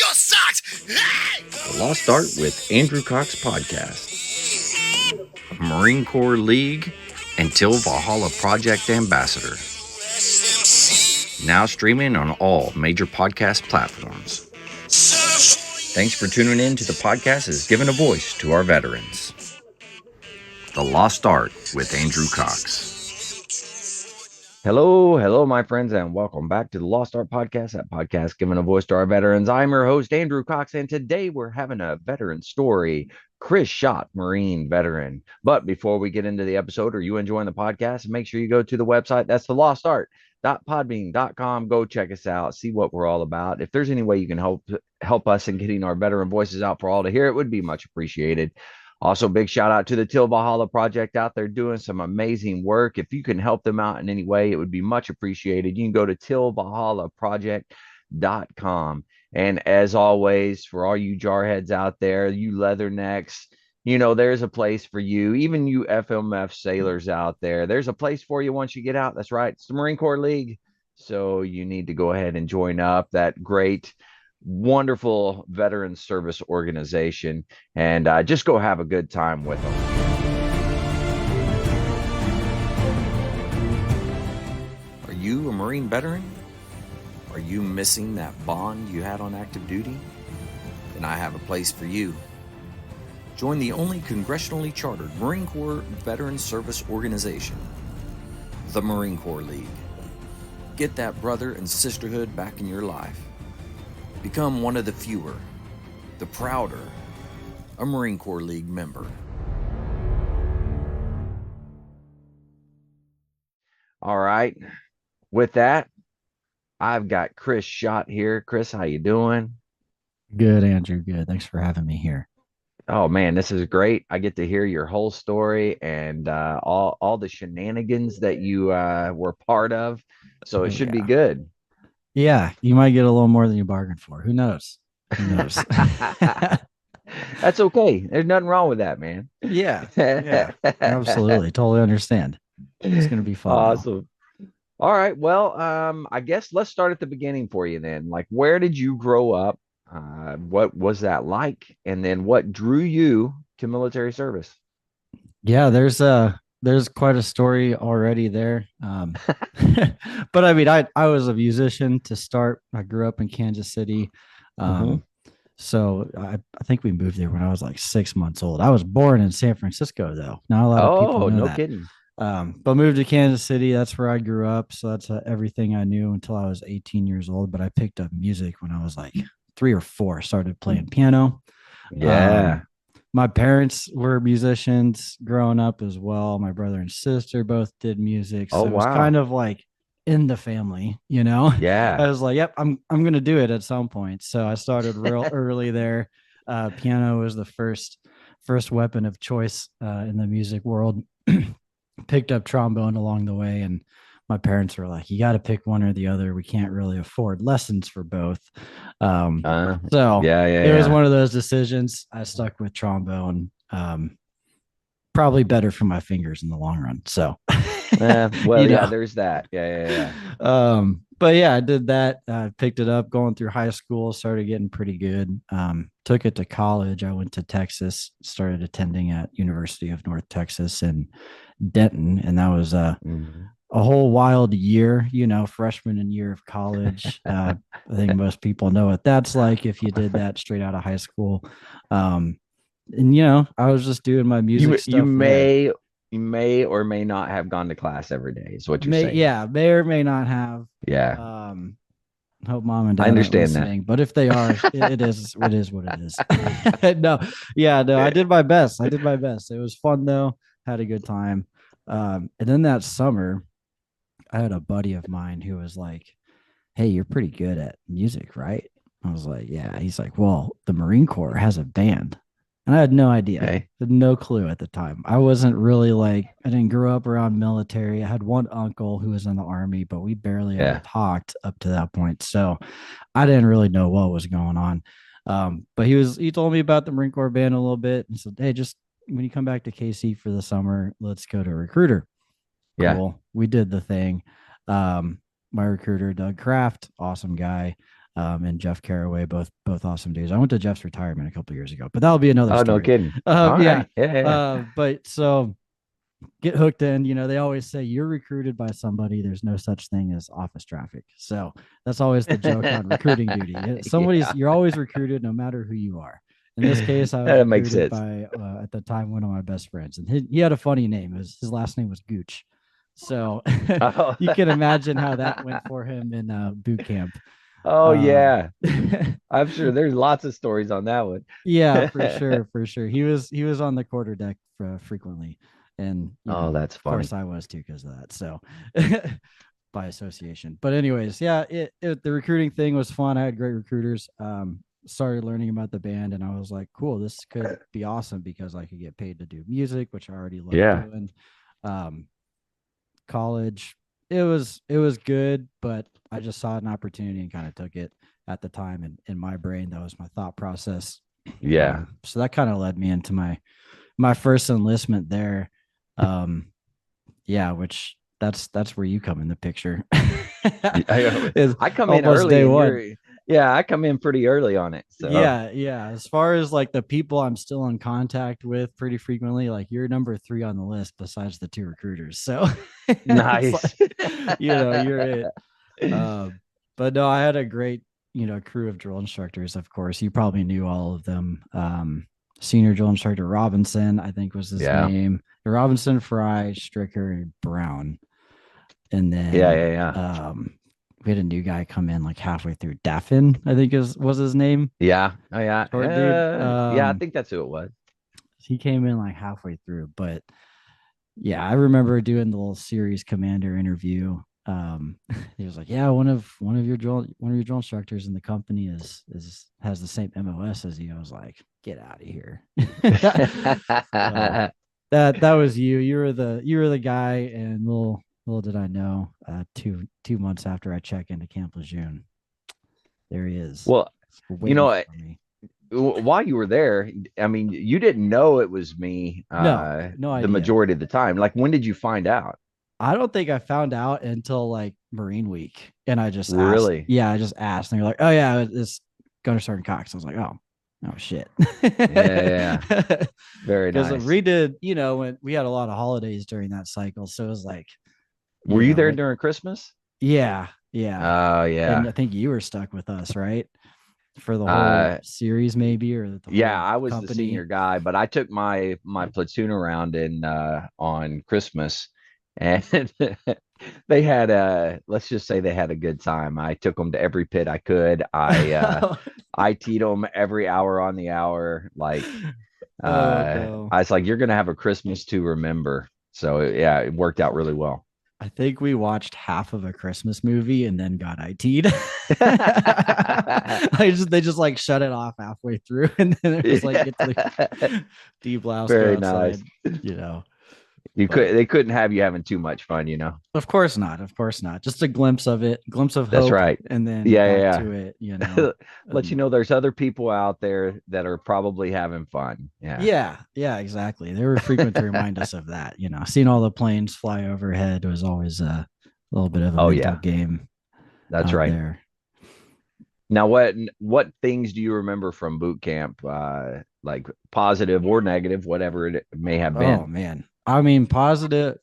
your socks! Hey! The Lost Art with Andrew Cox podcast. Marine Corps League and Till Valhalla Project Ambassador. Now streaming on all major podcast platforms. Thanks for tuning in to the podcast as giving a voice to our veterans. The Lost Art with Andrew Cox. Hello, my friends, and welcome back to the Lost Art Podcast, that podcast giving a voice to our veterans. I'm your host, Andrew Cox, and today we're having a veteran story. Chris Schott, Marine veteran. But before we get into the episode, are you enjoying the podcast? Make sure you go to the website. That's the lostart.podbean.com. Go check us out, see what we're all about. If there's any way you can help us in getting our veteran voices out for all to hear, it would be much appreciated. Also, big shout out to the Till Valhalla Project out there doing some amazing work. If you can help them out in any way, it would be much appreciated. You can go to tillvalhallaproject.com. And as always, for all you jarheads out there, you leathernecks, there's a place for you. Even you FMF sailors out there, there's a place for you once you get out. That's right. It's the Marine Corps League. So you need to go ahead and join up that great, wonderful veteran service organization and just go have a good time with them. Are you a Marine veteran? Are you missing that bond you had on active duty? Then I have a place for you. Join the only congressionally chartered Marine Corps veteran service organization, the Marine Corps League. Get that brother and sisterhood back in your life. Become one of the fewer, the prouder, a Marine Corps League member. All right. With that, I've got Chris Schott here. Chris, how you doing? Good, Andrew. Good. Thanks for having me here. Oh man, this is great. I get to hear your whole story and all the shenanigans that you were part of. So it should be good. Yeah, you might get a little more than you bargained for. Who knows? Who knows? That's okay. There's nothing wrong with that, man. Yeah, absolutely. Totally understand. It's going to be fun. Awesome. All right. Well, I guess let's start at the beginning for you then. Like, where did you grow up? What was that like? And then what drew you to military service? Yeah, there's quite a story already there. But I mean, I was a musician to start. I grew up in Kansas City. So I think we moved there when I was like 6 months old. I was born in San Francisco, though. Not a lot of people know that. Kidding. But moved to Kansas City. That's where I grew up. So that's everything I knew until I was 18 years old. But I picked up music when I was like 3 or 4. Started playing piano. Yeah. My parents were musicians growing up as well. My brother and sister both did music. So it was kind of like in the family, Yeah. I was like, yep, I'm going to do it at some point. So I started real early there. Piano was the first weapon of choice in the music world. Picked up trombone along the way, and my parents were like, you got to pick one or the other. We can't really afford lessons for both. It was one of those decisions. I stuck with trombone. Probably better for my fingers in the long run. So, there's that. Yeah. But yeah, I did that. Picked it up going through high school, started getting pretty good. Took it to college. I went to Texas, started attending at University of North Texas in Denton. And that was a whole wild year, freshman and year of college. I think most people know what that's like if you did that straight out of high school. And I was just doing my music stuff. You may or may not have gone to class every day, is what you're saying. Yeah, may or may not have. Yeah. Hope mom and dad I understand that. But if they are, it is what it is. No, I did my best. It was fun though. Had a good time. And then that summer, I had a buddy of mine who was like, hey, you're pretty good at music, right? I was like, yeah. He's like, well, the Marine Corps has a band. And I had no idea. Okay. I had no clue at the time. I wasn't really I didn't grow up around military. I had one uncle who was in the Army, but we barely ever talked up to that point. So I didn't really know what was going on. But he told me about the Marine Corps band a little bit and said, hey, just when you come back to KC for the summer, let's go to Recruiter. Yeah. Cool. We did the thing. My recruiter, Doug Kraft, awesome guy. and Jeff Caraway, both awesome dudes. I went to Jeff's retirement a couple years ago, but that'll be another Oh, no story. kidding. All Yeah. right. Yeah, yeah. But so get hooked in. They always say you're recruited by somebody. There's no such thing as office traffic. So that's always the joke on recruiting duty. Yeah. You're always recruited no matter who you are. In this case, I was That makes recruited sense. by at the time one of my best friends, and he had a funny name. His last name was Gooch. So Oh, you can imagine how that went for him in boot camp. oh Um, yeah. I'm sure there's lots of stories on that one. yeah, for sure. He was on the quarter deck frequently, and Oh, that's of course funny. I was too because of that. So by association. But anyways, yeah, the recruiting thing was fun. I had great recruiters. Started learning about the band, and I was like, cool, this could be awesome because I could get paid to do music, which I already love Yeah. doing. Um, College, it was good, but I just saw an opportunity and kind of took it at the time. And in my brain, that was my thought process. Yeah. So that kind of led me into my first enlistment there. Um, yeah, which that's where you come in the picture. I, It's I come in almost day early and one. yeah, I come in pretty early on it. So Yeah. As far as like the people I'm still in contact with pretty frequently, like you're number 3 on the list besides the 2 recruiters. So it's nice. like, you're it. Uh, but no, I had a great, crew of drill instructors. Of course, you probably knew all of them. Senior drill instructor Robinson, I think was his Yeah. name. Robinson, Fry, Stricker, and Brown. And Yeah, then yeah, yeah. we had a new guy come in like halfway through. Daffin, I think was his name. Yeah. Oh yeah. Short dude. Yeah, I think that's who it was. He came in like halfway through, but yeah, I remember doing the little series commander interview. He was like, "Yeah, one of your drill instructors in the company is has the same MOS as you." I was like, "Get out of here!" So that was you. You were the guy, and little did I know, 2 months after I check into Camp Lejeune, there he is, Well, you waiting know, for me. while you were there, I mean, you didn't know it was me No, no the idea. majority of the time. Like, when did you find out? I don't think I found out until like Marine Week, and I just asked. Really? Yeah, I just asked, and they're like, "Oh yeah, it's Gunner Sergeant Cox." I was like, "Oh shit," Yeah, yeah. Very because nice. we did, when we had a lot of holidays during that cycle, so it was like, Were you there during Christmas? yeah, Oh, and I yeah. think you were stuck with us, right, for the whole Uh, series, maybe, or the yeah, whole I was the senior company. guy, but I took my platoon around in on Christmas, and they had let's just say they had a good time. I took them to every pit I could. I teed them every hour on the hour. Like Oh no. I was like, you're gonna have a Christmas to remember. So yeah, it worked out really well. I think we watched half of a Christmas movie and then got IT'd. They just like shut it off halfway through, and then it was like Yeah. get to the deep blouse, go Very nice. outside, you know. You But could they couldn't have you having too much fun, you know. of course not, of course not. Just a glimpse of it, glimpse of That's hope, right. and then Yeah, back yeah, to it, yeah. Let you And know there's other people out there that are probably having fun. Yeah. yeah, exactly. They were frequent to remind us of that. Seeing all the planes fly overhead was always a little bit of a Oh mental yeah, game that's out right. there. Now, what things do you remember from boot camp? Like positive or negative, whatever it may have Oh been. man, I mean, positive.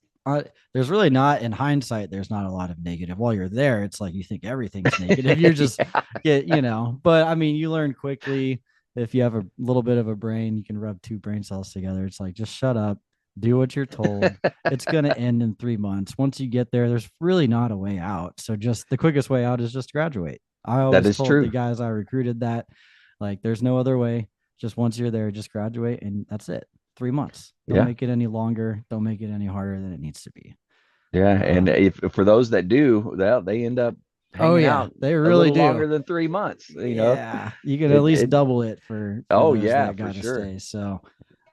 There's really not, in hindsight, there's not a lot of negative. While you're there, it's like you think everything's negative. You're just Yeah, but I mean, you learn quickly. If you have a little bit of a brain, you can rub 2 brain cells together. It's like, just shut up, do what you're told. It's going to end in 3 months. Once you get there, there's really not a way out. So just the quickest way out is just graduate. I that always is told the true. guys I recruited that, like, there's no other way. Just once you're there, just graduate, and that's it. 3 months. Don't Yeah, make it any longer. Don't make it any harder than it needs to be. yeah. And Um, if for those that do, well, they end up oh hanging yeah, out they a really little do. longer than 3 months. You know, Yeah, you can at it least it. double it for Oh those yeah, that for got to sure. stay. So,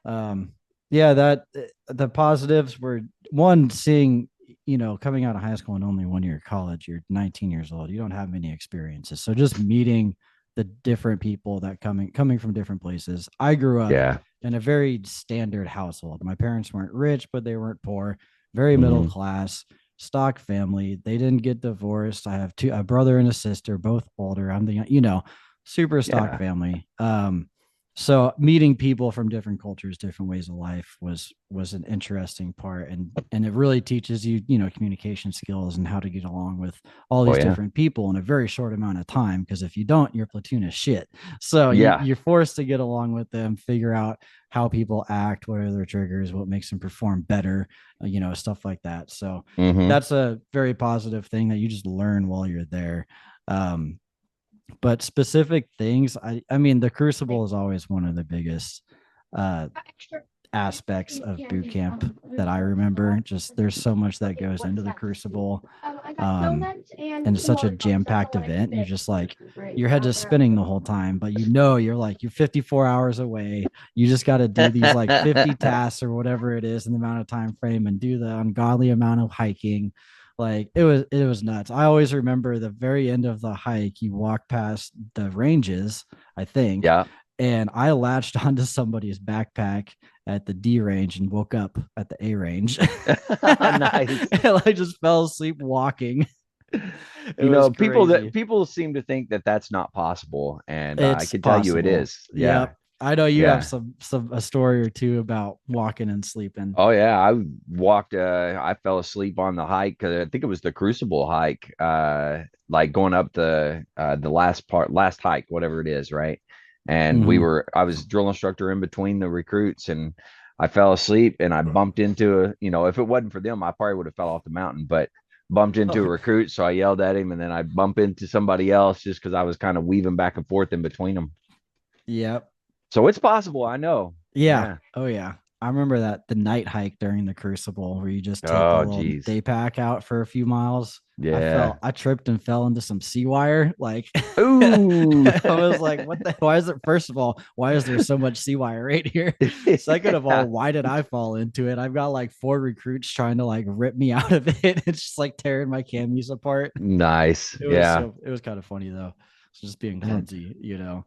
um, yeah, that the positives were, one, seeing, coming out of high school and only 1 year of college. You're 19 years old. You don't have many experiences. So just meeting the different people that coming from different places. I grew up Yeah. in a very standard household. My parents weren't rich, but they weren't poor. Very middle Hmm. class. stock family. They didn't get divorced. I have a brother and a sister, both older. I'm the, super stock Yeah. family. So meeting people from different cultures, different ways of life was an interesting part, and it really teaches you, communication skills and how to get along with all Oh these yeah. different people in a very short amount of time. Because if you don't, your platoon is shit. So Yeah. you're forced to get along with them, figure out how people act, what are their triggers, what makes them perform better, stuff like that. So Hmm. that's a very positive thing that you just learn while you're there. Um, but specific things, I mean, the crucible is always one of the biggest uh aspects of boot camp that I remember. Just there's so much that goes into the crucible. And it's such a jam-packed event. You're just like your head is spinning the whole time, but you're 54 hours away. You just got to do these like 50 tasks or whatever it is in the amount of time frame, and do the ungodly amount of hiking. Like it was nuts. I always remember the very end of the hike, you walk past the ranges, I think, Yeah. and I latched onto somebody's backpack at the D range and woke up at the A range. Nice. And I just fell asleep walking. It was People crazy. seem to think that that's not possible, and I It's can tell you it possible. is. Yeah. Yep. I know you have Yeah. some a story or two about walking and sleeping. Oh yeah, I fell asleep on the hike because I think it was the Crucible hike, like going up the last hike, whatever it is, right? And Mhm. I was drill instructor in between the recruits, and I fell asleep and I bumped into if it wasn't for them, I probably would have fell off the mountain, but bumped into a recruit, so I yelled at him, and then I bump into somebody else just because I was kind of weaving back and forth in between them. Yep. So it's possible, I know. Yeah. Yeah. Oh yeah. I remember that the night hike during the Crucible where you just take a Oh, little geez. day pack out for a few miles. Yeah. I tripped and fell into some sea wire. Like Ooh. I was like, what the why is it first of all, why is there so much sea wire right here? Second of all, why did I fall into it? I've got like 4 recruits trying to like rip me out of it. It's just like tearing my camis apart. Nice. Yeah. It was kind of funny though. It's just being clumsy. Yeah.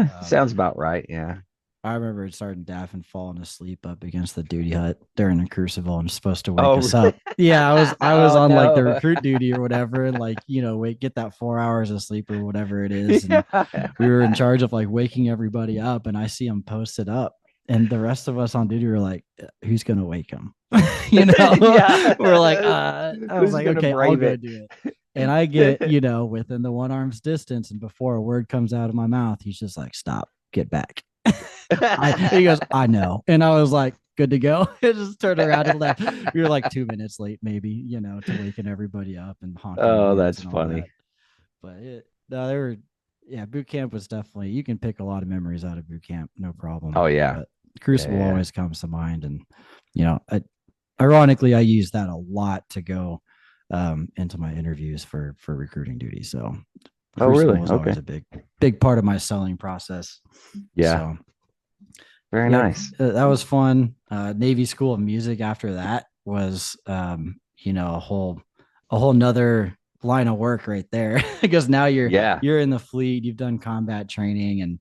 Um, Sounds about right. Yeah. I remember Sergeant Daffin falling asleep up against the duty hut during the crucible and supposed to wake Oh, us really? up. Yeah, I was Oh, on like the no. recruit duty or whatever, and like, wait, get that 4 hours of sleep or whatever it is. And Yeah. we were in charge of like waking everybody up, and I see him posted up. And the rest of us on duty were like, who's gonna wake him? Yeah. We're like, I was Who's like, gonna okay, I'll brave go it? do it. And I get, within the 1 arm's distance, and before a word comes out of my mouth, he's just like, stop, get back. He goes, I know. And I was like, good to go. It just turned around and left. We were like 2 minutes late, maybe, to waking everybody up and honking Oh, horns that's and all that. funny. But no, they were, yeah, boot camp was definitely, you can pick a lot of memories out of boot camp, no problem. Oh, yeah. But Crucible Yeah. always comes to mind. And, ironically, I use that a lot to go into my interviews for recruiting duty. So Oh, Crucible really? was Okay. always a big part of my selling process. Yeah. So Very yep, nice. that was fun. Navy School of Music after that was, a whole nother line of work right there. Because now Yeah. you're in the fleet, you've done combat training and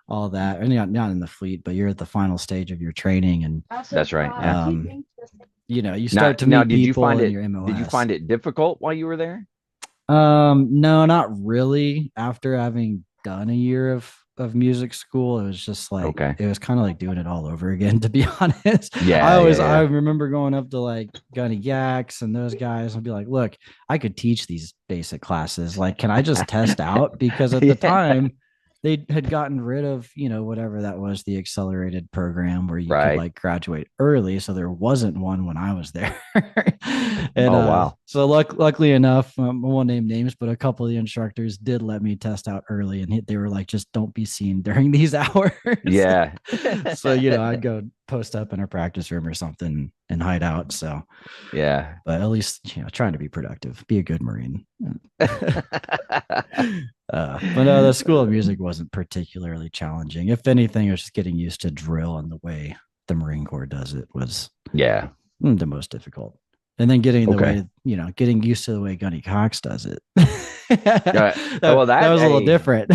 all that, or not in the fleet, but you're at the final stage of your training, and That's right. Yeah. you Now, start to meet people in your did you MOS. find it difficult while you were there? No, not really. After having done a year of music school, it was just like Okay. it was kind of like doing it all over again, to be honest. Yeah. I Yeah. remember going up to like Gunny Gax and those guys and be like, look, I could teach these basic classes. Like, can I just test out? Because at the Yeah. time they had gotten rid of, whatever that was, the accelerated program where you could Right. like graduate early. So there wasn't one when I was there. And Oh, wow. so luckily enough, I won't name names, but a couple of the instructors did let me test out early, and they were like, just don't be seen during these hours. Yeah. So, I'd go post up in a practice room or something and hide out. So, Yeah. but at least, trying to be productive, be a good Marine. But no, the School of Music wasn't particularly challenging. If anything, it was just getting used to drill, and the way the Marine Corps does it was Yeah. the most difficult. And then Okay. getting used to the way Gunny Cox does it. Well, that was a little hey, different.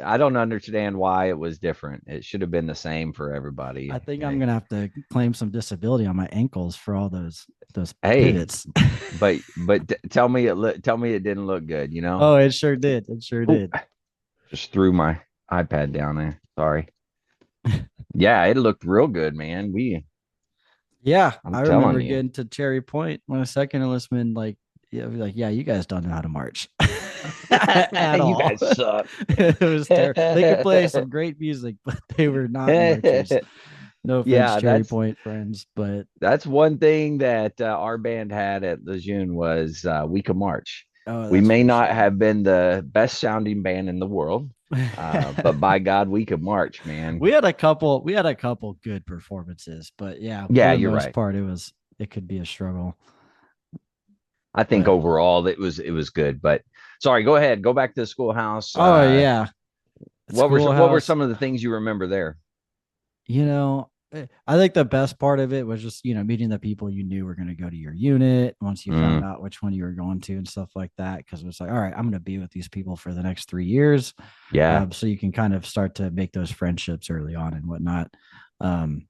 I don't understand why it was different. It should have been the same for everybody. I think I'm Hey. gonna have to claim some disability on my ankles for all those those Hey, pivots. tell me tell me it didn't look good, you know? Oh, it sure did. It sure Oh, did. just threw my iPad down there. Sorry. Yeah, it looked real good, man. Yeah, I'm I telling remember you. getting to Cherry Point when a second enlistman like, yeah, you guys don't know how to march at You all. guys suck. It was terrible. They could play some great music, but they were not marchers. No offense, Yeah, Cherry Point friends, but that's one thing that our band had at Lejeune was we could march. oh, We that's may for not sure. have been the best sounding band in the world, but by God, we could march, man. We had a couple good performances, but yeah, for Yeah, the you're most right. part, it could be a struggle. I think But overall it was good. But sorry, go ahead. Go back to the schoolhouse. oh yeah, What were schoolhouse. some of the things you remember there? I think the best part of it was just, meeting the people you knew were going to go to your unit once you found Mm, out which one you were going to and stuff like that. Cause it was like, all right, I'm going to be with these people for the next 3 years. yeah. So you can kind of start to make those friendships early on and whatnot. Um,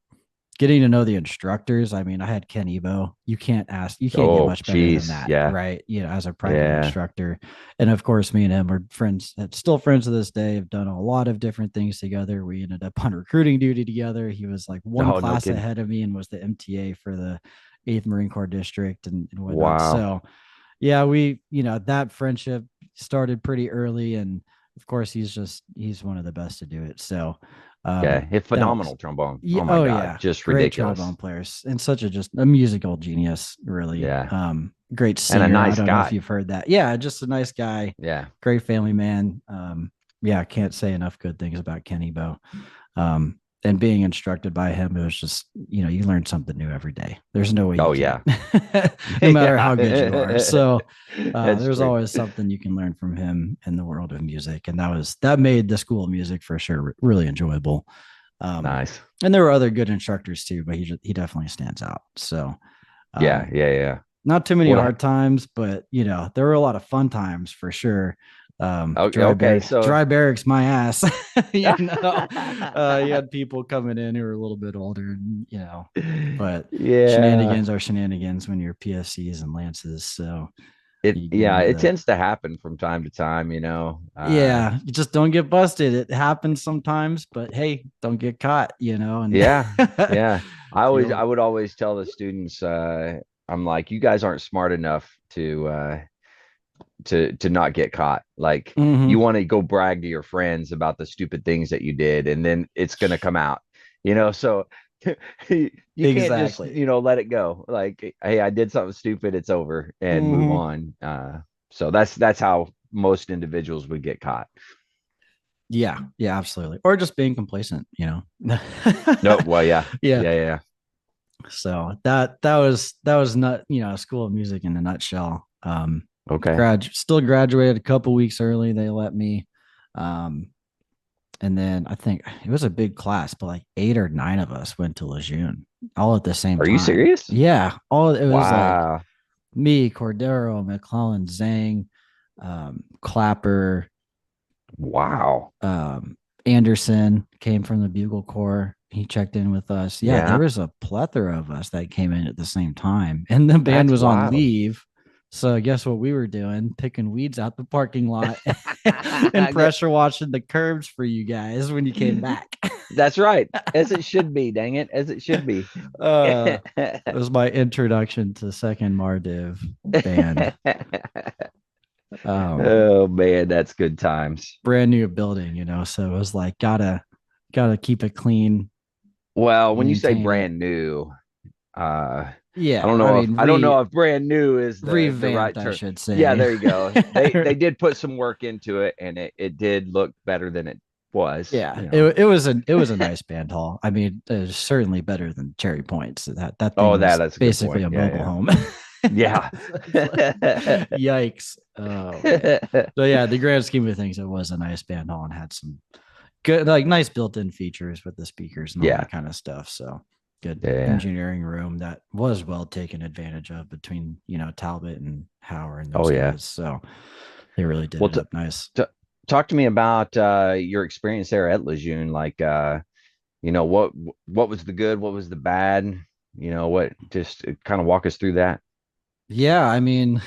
Getting to know the instructors. I mean, I had Ken Ebo. You can't get Oh, much better than geez. that, Yeah. right? As a private Yeah. instructor. And of course, me and him are friends, still friends to this day, have done a lot of different things together. We ended up on recruiting duty together. He was like one Oh, no class kidding. ahead of me and was the MTA for the 8th Marine Corps District and whatnot. Wow. So, yeah, that friendship started pretty early. And of course, he's one of the best to do it. So, Yeah. It's that was phenomenal trombone. yeah, Oh my oh God. yeah, Just great ridiculous. trombone players and such a just a musical genius, really. Yeah. Great And a singer. I nice don't know if guy. you've heard that. Yeah, just a nice guy, Yeah. great family man. Yeah, can't say enough good things about Kenny Bo. Um, and being instructed by him, it was just, you learn something new every day. There's no way you Oh can't, yeah. no matter Yeah. how good you are. So That's there's true. always something you can learn from him in the world of music, and that made the school of music for sure really enjoyable. Um, Nice. and there were other good instructors too, but he definitely stands out. So, Yeah. um, Yeah. Yeah. not too many Well, hard times, but there were a lot of fun times for sure. okay. So, Dry barracks, my ass. You had people coming in who were a little bit older, and but yeah. shenanigans are shenanigans when you're PSCs and lances. So It you get yeah, into it the tends to happen from time to time, you know. yeah, you just don't get busted. It happens sometimes, but hey, don't get caught, and Yeah. Yeah. I you'll would always tell the students, I'm like, you guys aren't smart enough to not get caught. Like you Mhm. want to go brag to your friends about the stupid things that you did, and then it's gonna come out, you know. So you can't just, Exactly. let it go. Like, hey, I did something stupid, it's over and move Mhm. on. So that's how most individuals would get caught. Yeah, yeah, absolutely. Or just being complacent. No, well, yeah, Yeah. yeah, yeah. So that was not, a school of music in a nutshell. Okay. Still graduated a couple weeks early. They let me. Um, and then I think it was a big class, but like 8 or 9 of us went to Lejeune all at the same Are you time. serious? Yeah. It was like Wow. me, Cordero, McClellan, Zhang, Clapper, Wow. Anderson came from the Bugle Corps. He checked in with us. Yeah, there Yeah, was a plethora of us that came in at the same time, and the band that's was on wild. leave. So guess what we were doing? Picking weeds out the parking lot and pressure washing the curbs for you guys when you came back. That's right. As it should be, dang it. As it should be. It was my introduction to Second Mardiv band. Um, Oh man, that's good times. Brand new building, so it was like gotta keep it clean, Well, when you say maintain it. brand new, I Yeah, don't I know if mean I don't know if brand new is the right revamped, I term. should Yeah, say. there you go. They did put some work into it, and it did look better than it was, Yeah, it was a nice band hall. I mean, it was certainly better than Cherry Points. That thing Oh, was that's a good basically point. a mobile Yeah, home. yeah. It's like, yikes! Oh man. Yeah. So yeah, the grand scheme of things, it was a nice band hall and had some good, like nice built-in features with the speakers and all Yeah. that kind of stuff. So good Yeah. engineering room that was well taken advantage of between Talbot and Howard and Oh those yeah. guys. So they really did Well, it up nice. t talk to me about your experience there at Lejeune. Like, what was the good, what was the bad? What, just kind of walk us through that. Yeah, I mean,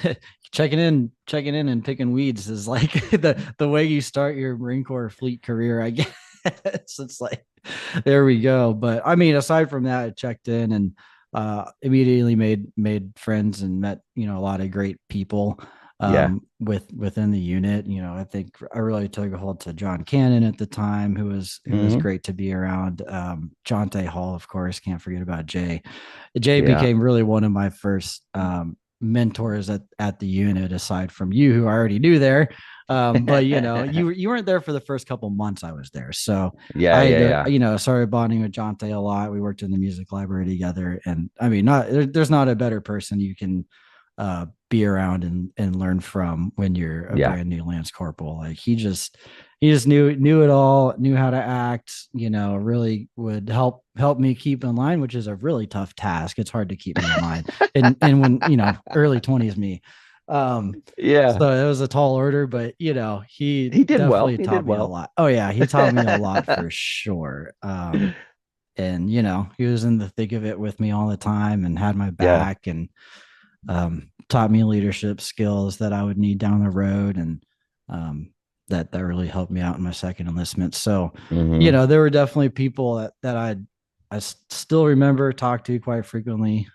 checking in and picking weeds is like the way you start your Marine Corps fleet career, I guess. It's like there we go. But I mean, aside from that, I checked in and immediately made friends and met, a lot of great people Yeah. within the unit. I think I really took a hold to John Cannon at the time, who was Hmm. great to be around. Jonte Hall, of course, can't forget about Jay. Jay Yeah. became really one of my first mentors at the unit, aside from you, who I already knew there. But you weren't there for the first couple months I was there, so Yeah. I Yeah. Yeah. started bonding with Jonte a lot. We worked in the music library together, and I mean, there's not a better person you can be around and learn from when you're a Yeah. brand new lance corporal. Like he just knew it all, knew how to act. Really would help me keep in line, which is a really tough task. It's hard to keep me in line, and when early 20s me. Um, Yeah. so it was a tall order, but he He did well. definitely He did taught me a well. lot. Oh yeah, he taught me a lot for sure. And he was in the thick of it with me all the time and had my Yeah. back, and taught me leadership skills that I would need down the road, and that really helped me out in my second enlistment. So, Hmm. there were definitely people that I still remember, talk to quite frequently,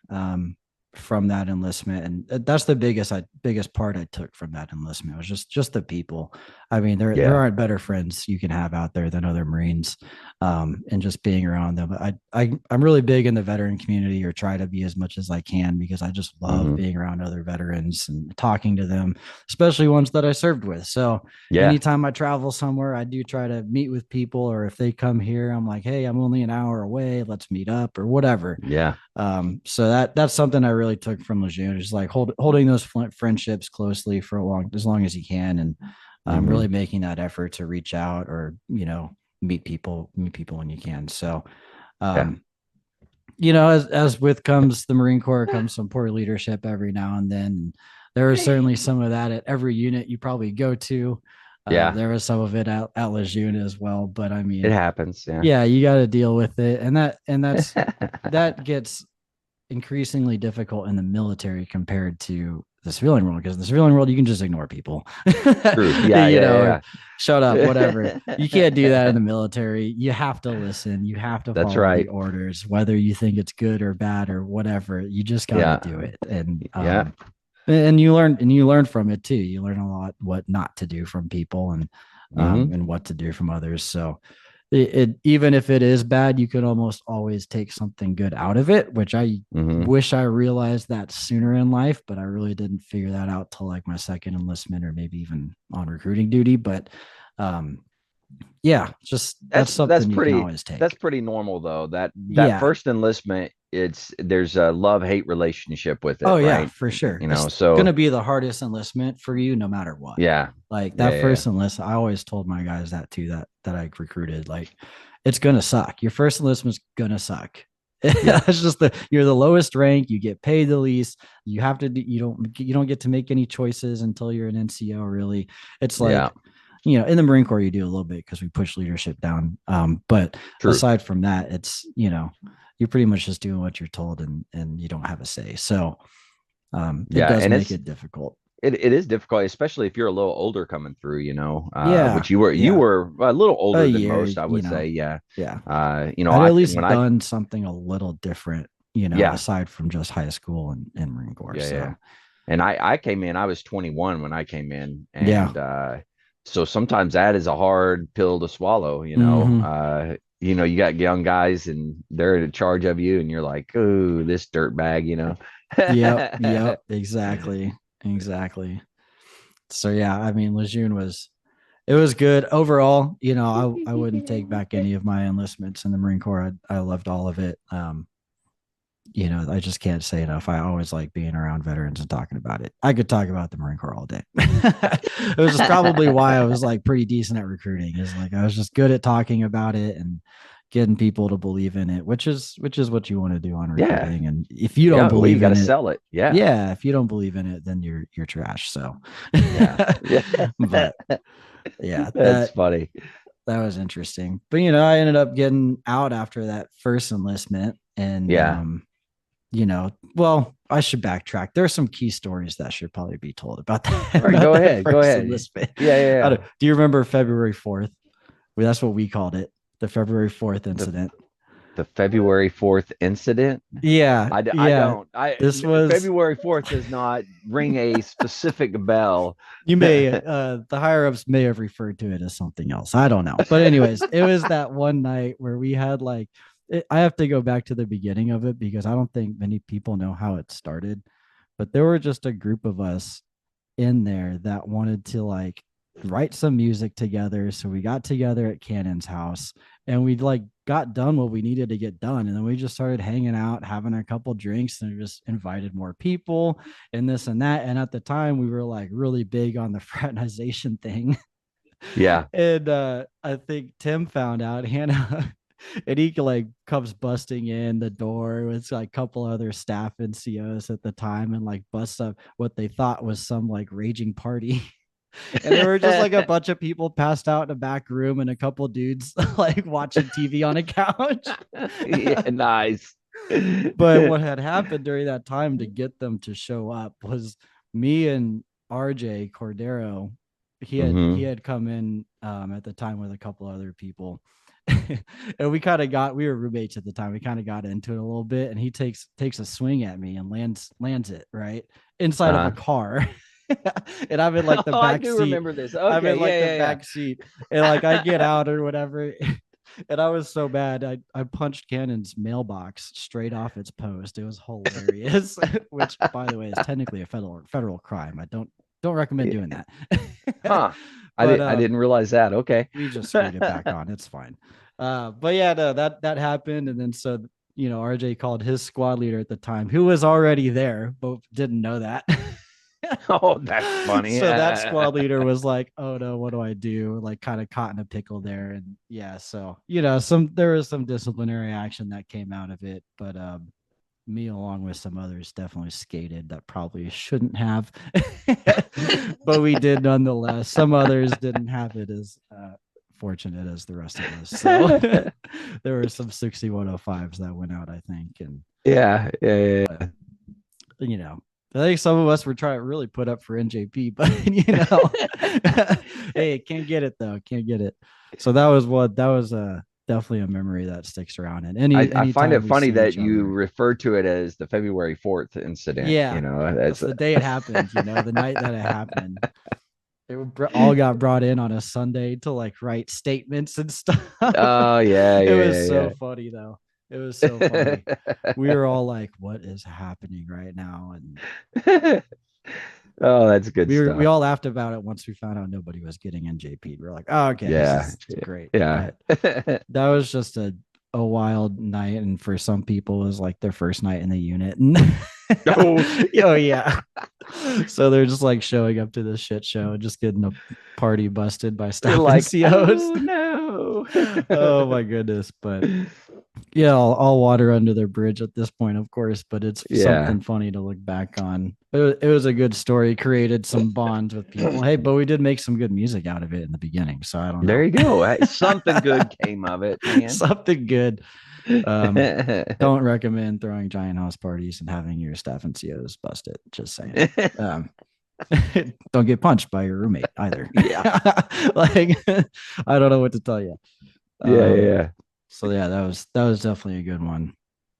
from that enlistment, and that's the biggest part I took from that enlistment was just the people. I mean, there Yeah. aren't better friends you can have out there than other Marines, and just being around them. I'm really big in the veteran community, or try to be as much as I can, because I just love Hmm. being around other veterans and talking to them, especially ones that I served with. So Yeah. anytime I travel somewhere, I do try to meet with people, or if they come here, I'm like, hey, I'm only an hour away, let's meet up or whatever. Yeah. So that's something I really took from Lejeune, is like holding those friendships closely for as long as you can, and really Hmm. making that effort to reach out, or meet people when you can. So, Yeah. um, as with comes the Marine Corps, comes some poor leadership every now and then. There is certainly some of that at every unit you probably go to. Yeah. There was some of it at Lejeune as well, but I It mean, happens. Yeah. yeah, you got to deal with it, that gets increasingly difficult in the military compared to the civilian world, because in the civilian world you can just ignore people. True. Yeah. you know or Yeah. shut up, whatever. Yeah. You can't do that in the military. You have to listen, you have to That's follow the right. orders, whether you think it's good or bad or whatever. You just got to Yeah. do it. And Yeah. you learn from it too. You learn a lot what not to do from people, Hmm. and what to do from others. So even if it is bad, you could almost always take something good out of it, which I Hmm. wish I realized that sooner in life, but I really didn't figure that out till like my second enlistment, or maybe even on recruiting duty. But um, yeah, just that's That's something you can pretty always that's take. pretty normal though. That Yeah. first enlistment, there's a love-hate relationship with it, Oh yeah, right? for sure. It's So gonna be the hardest enlistment for you, no matter what. yeah. Like Yeah. that Yeah. first enlist, I always told my guys that too. That I recruited, like, it's gonna suck. Your first enlistment's gonna suck. Yeah. That's just you're the lowest rank. You get paid the least. You have to. You don't get to make any choices until you're an NCO. Really, it's Yeah. like, in the Marine Corps you do a little bit because we push leadership down. But True. aside from that, it's you're pretty much just doing what you're told, and you don't have a say. So it Yeah. does And make it difficult. it is difficult, especially if you're a little older coming through, Yeah, which you yeah, were a little a older than year. most, I would say. Yeah. Yeah. I'd I at can when least I done something a little different, yeah. aside from just high school and Marine Corps. Yeah. Yeah. So And I came in, I was 21 when I came in. yeah. And so sometimes that is a hard pill to swallow, Hmm. you got young guys and they're in charge of you, and you're like, oh, this dirt bag. Yep. Yep. Exactly. Exactly. So yeah, I mean, Lejeune it was good overall. I wouldn't take back any of my enlistments in the Marine Corps. I loved all of it. I just can't say enough. I always like being around veterans and talking about it. I could talk about the Marine Corps all day. It was just probably why I was like pretty decent at recruiting. Is like I was just good at talking about it and getting people to believe in it, which is what you want to do on Yeah. recruiting. And if you don't Yeah. Well, you believe got in to it, sell it. Yeah. yeah, if you don't believe in it, then you're trash. So, Yeah. Yeah. but yeah, That's funny. that was interesting. But I ended up getting out after that first enlistment, and Yeah. well, I should backtrack. There are some key stories that should probably be told about that, All right, about go that ahead. Go first ahead. enlistment. Yeah, yeah, yeah. Do you remember February 4th? Well, that's what we called it, the February 4th The incident. the February 4th incident. Yeah, I yeah. don't. I This was February 4th does not ring a specific bell. you may the higher ups may have referred to it as something else. I don't know. But anyways, it was that one night where we had I have to go back to the beginning of it because I don't think many people know how it started. But there were just a group of us in there that wanted to write some music together. So we got together at Cannon's house and we got done what we needed to get done. And then we just started hanging out, having a couple drinks, and just invited more people and this and that. And at the time we were really big on the fraternization thing. Yeah. And I think Tim found out Hannah and he comes busting in the door with a couple other staff NCOs at the time and busts up what they thought was some raging party. And there were just a bunch of people passed out in a back room and a couple dudes watching TV on a couch. Yeah, nice. But what had happened during that time to get them to show up was me and RJ Cordero. He had come in at the time with a couple other people. And we were roommates at the time. We kind of got into it a little bit, and he takes a swing at me and lands it right inside of a car. And I'm in the back I do seat. remember this. Okay, I'm in yeah, the back seat, and I get out or whatever. And I was so bad. I punched Cannon's mailbox straight off its post. It was hilarious. Which, by the way, is technically a federal crime. I don't recommend doing that. Huh. But, I didn't realize that. Okay. we just screwed it back on. It's fine. But yeah, no, that happened. And then so RJ called his squad leader at the time, who was already there, but didn't know that. Oh, that's funny. So that squad leader was like, "Oh no, what do I do?" Kind of caught in a pickle there. And yeah, so there was some disciplinary action that came out of it, but me along with some others definitely skated that probably shouldn't have. But we did nonetheless. Some others didn't have it as fortunate as the rest of us. So there were some 6105s that went out, I think. And yeah. I think some of us were trying to really put up for NJP, but hey, can't get it though. Can't get it. So that was definitely a memory that sticks around. And I find it funny that you refer to it as the February 4th incident. Yeah, that's the day it happened. The night that it happened. They all got brought in on a Sunday to write statements and stuff. Oh yeah, It was so funny though. It was so funny. We were all like, "What is happening right now?" And oh, that's good stuff. We all laughed about it once we found out nobody was getting NJP. We're like, "Oh, okay, yeah, this is great." Yeah, that was just a wild night, and for some people, it was their first night in the unit. And oh yeah. So they're just showing up to this shit show and just getting a party busted by staff NCOs. Oh, no. Oh my goodness. But yeah, all water under their bridge at this point, of course, but it's something funny to look back on. It was a good story, created some bonds with people. Hey, but we did make some good music out of it in the beginning. So I don't know. There you go. Something good came of it, man. Something good. Don't recommend throwing giant house parties and having your staff NCOs busted. Just saying. Don't get punched by your roommate either. Yeah. I don't know what to tell you. Yeah. So yeah, that was definitely a good one,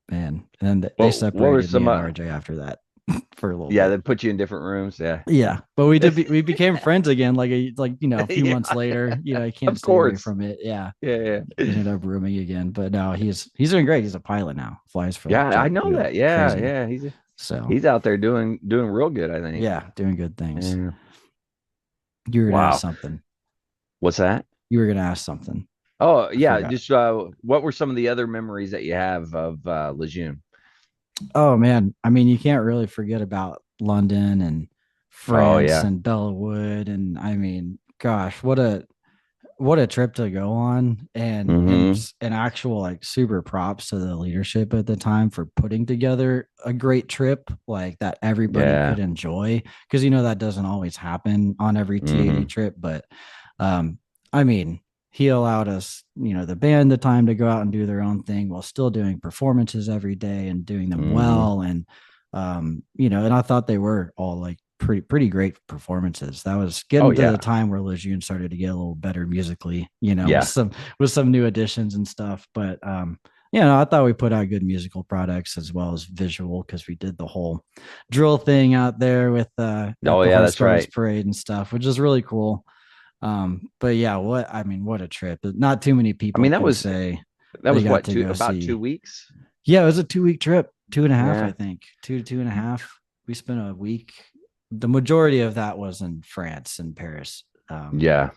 man. And then they separated me and RJ after that for a little. Yeah, bit. they put you in different rooms. Yeah. Yeah, but we became friends again. A few months later. I can't stay away from it. Yeah. Yeah. Ended up rooming again, but no, he's doing great. He's a pilot now. Flies for. Yeah, I know that. Yeah, crazy. Yeah. He's out there doing real good, I think. Yeah, doing good things. Yeah. You were gonna ask something. What's that? You were gonna ask something. Oh yeah, just what were some of the other memories that you have of Lejeune? Oh man, I mean, you can't really forget about London and France and Bellawood, and I mean, gosh, what a trip to go on, and actual super props to the leadership at the time for putting together a great trip that everybody could enjoy, because that doesn't always happen on every T80 trip, but I mean, he allowed us, the band, the time to go out and do their own thing while still doing performances every day and doing them Hmm. well. And and I thought they were all like pretty great performances. That was Oh getting to the yeah, time where Lejeune started to get a little better musically, with yeah. some new additions and stuff. But I thought we put out good musical products as well as visual, because we did the whole drill thing out there with at Oh the yeah, Horse that's Guards right. parade and stuff, which is really cool. But yeah, what a trip. Not too many I people mean, can say that they was got what, to two go about see. 2 weeks. Yeah, it was a 2 week trip, 2.5, I Yeah, think, 2 to 2.5. We spent a week. The majority of that was in France and Paris. yeah.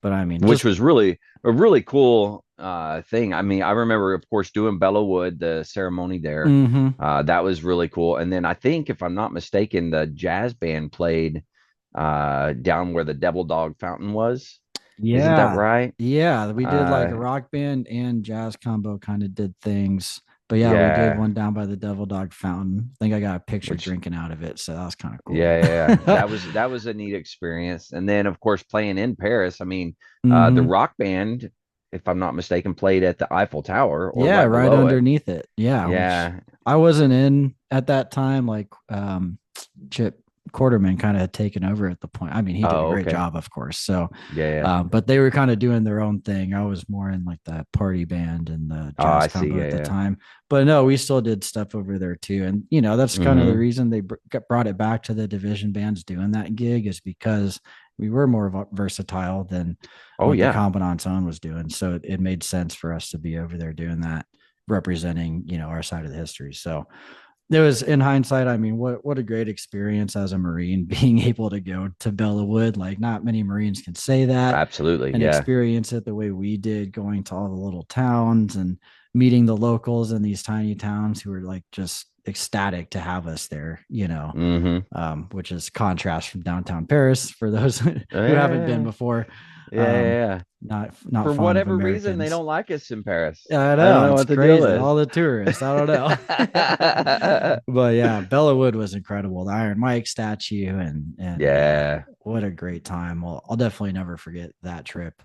But I mean, Which just was really a really cool thing. I mean, I remember, of course, doing Bellawood, the ceremony there. mm-hmm. That was really cool. And then I think, if I'm not mistaken, the jazz band played down where the Devil Dog Fountain was. Isn't that Yeah. right? Yeah. We did like a Uh, rock band and jazz combo, kind of did things. But yeah, we did yeah, one down by the Devil Dog Fountain. I think I got a picture which drinking out of it. So that was kind of cool. yeah, that was a neat experience. And then, of course, playing in Paris. I mean, the hmm rock band, if I'm not mistaken, played at the Eiffel Tower or Yeah, right right below it. underneath it. Yeah, which Yeah. I wasn't in at that time. Like Chip Quarterman kind of had taken over at the point. I mean, he did a Oh, great okay. job, of course. So Yeah, yeah. but they were kind of doing their own thing. I was more in like the party band and the Oh, jazz I see. combo Yeah, at the yeah. time. But no, we still did stuff over there too. And that's kind of the Mm-hmm. reason they brought it back to the division bands doing that gig, is because we were more versatile than Oh, what the yeah. Commandant's Own was doing. So it made sense for us to be over there doing that, representing, our side of the history. So it was, in hindsight, I mean, what a great experience as a Marine being able to go to Bellawood. Like, not many Marines can say that Absolutely. and Yeah. experience it the way we did, going to all the little towns and meeting the locals in these tiny towns who were like just ecstatic to have us there, Mm-hmm. which is contrast from downtown Paris for those who haven't been Yeah. before. Yeah. Um, Yeah. not For fond of whatever reason, they Americans. don't like us in Paris. I I don't know, know it's what the deal crazy. is. All the tourists. I don't know. But yeah, Bellawood was incredible. The Iron Mike statue and yeah, Yeah. what a great time. Well, I'll definitely never forget that trip.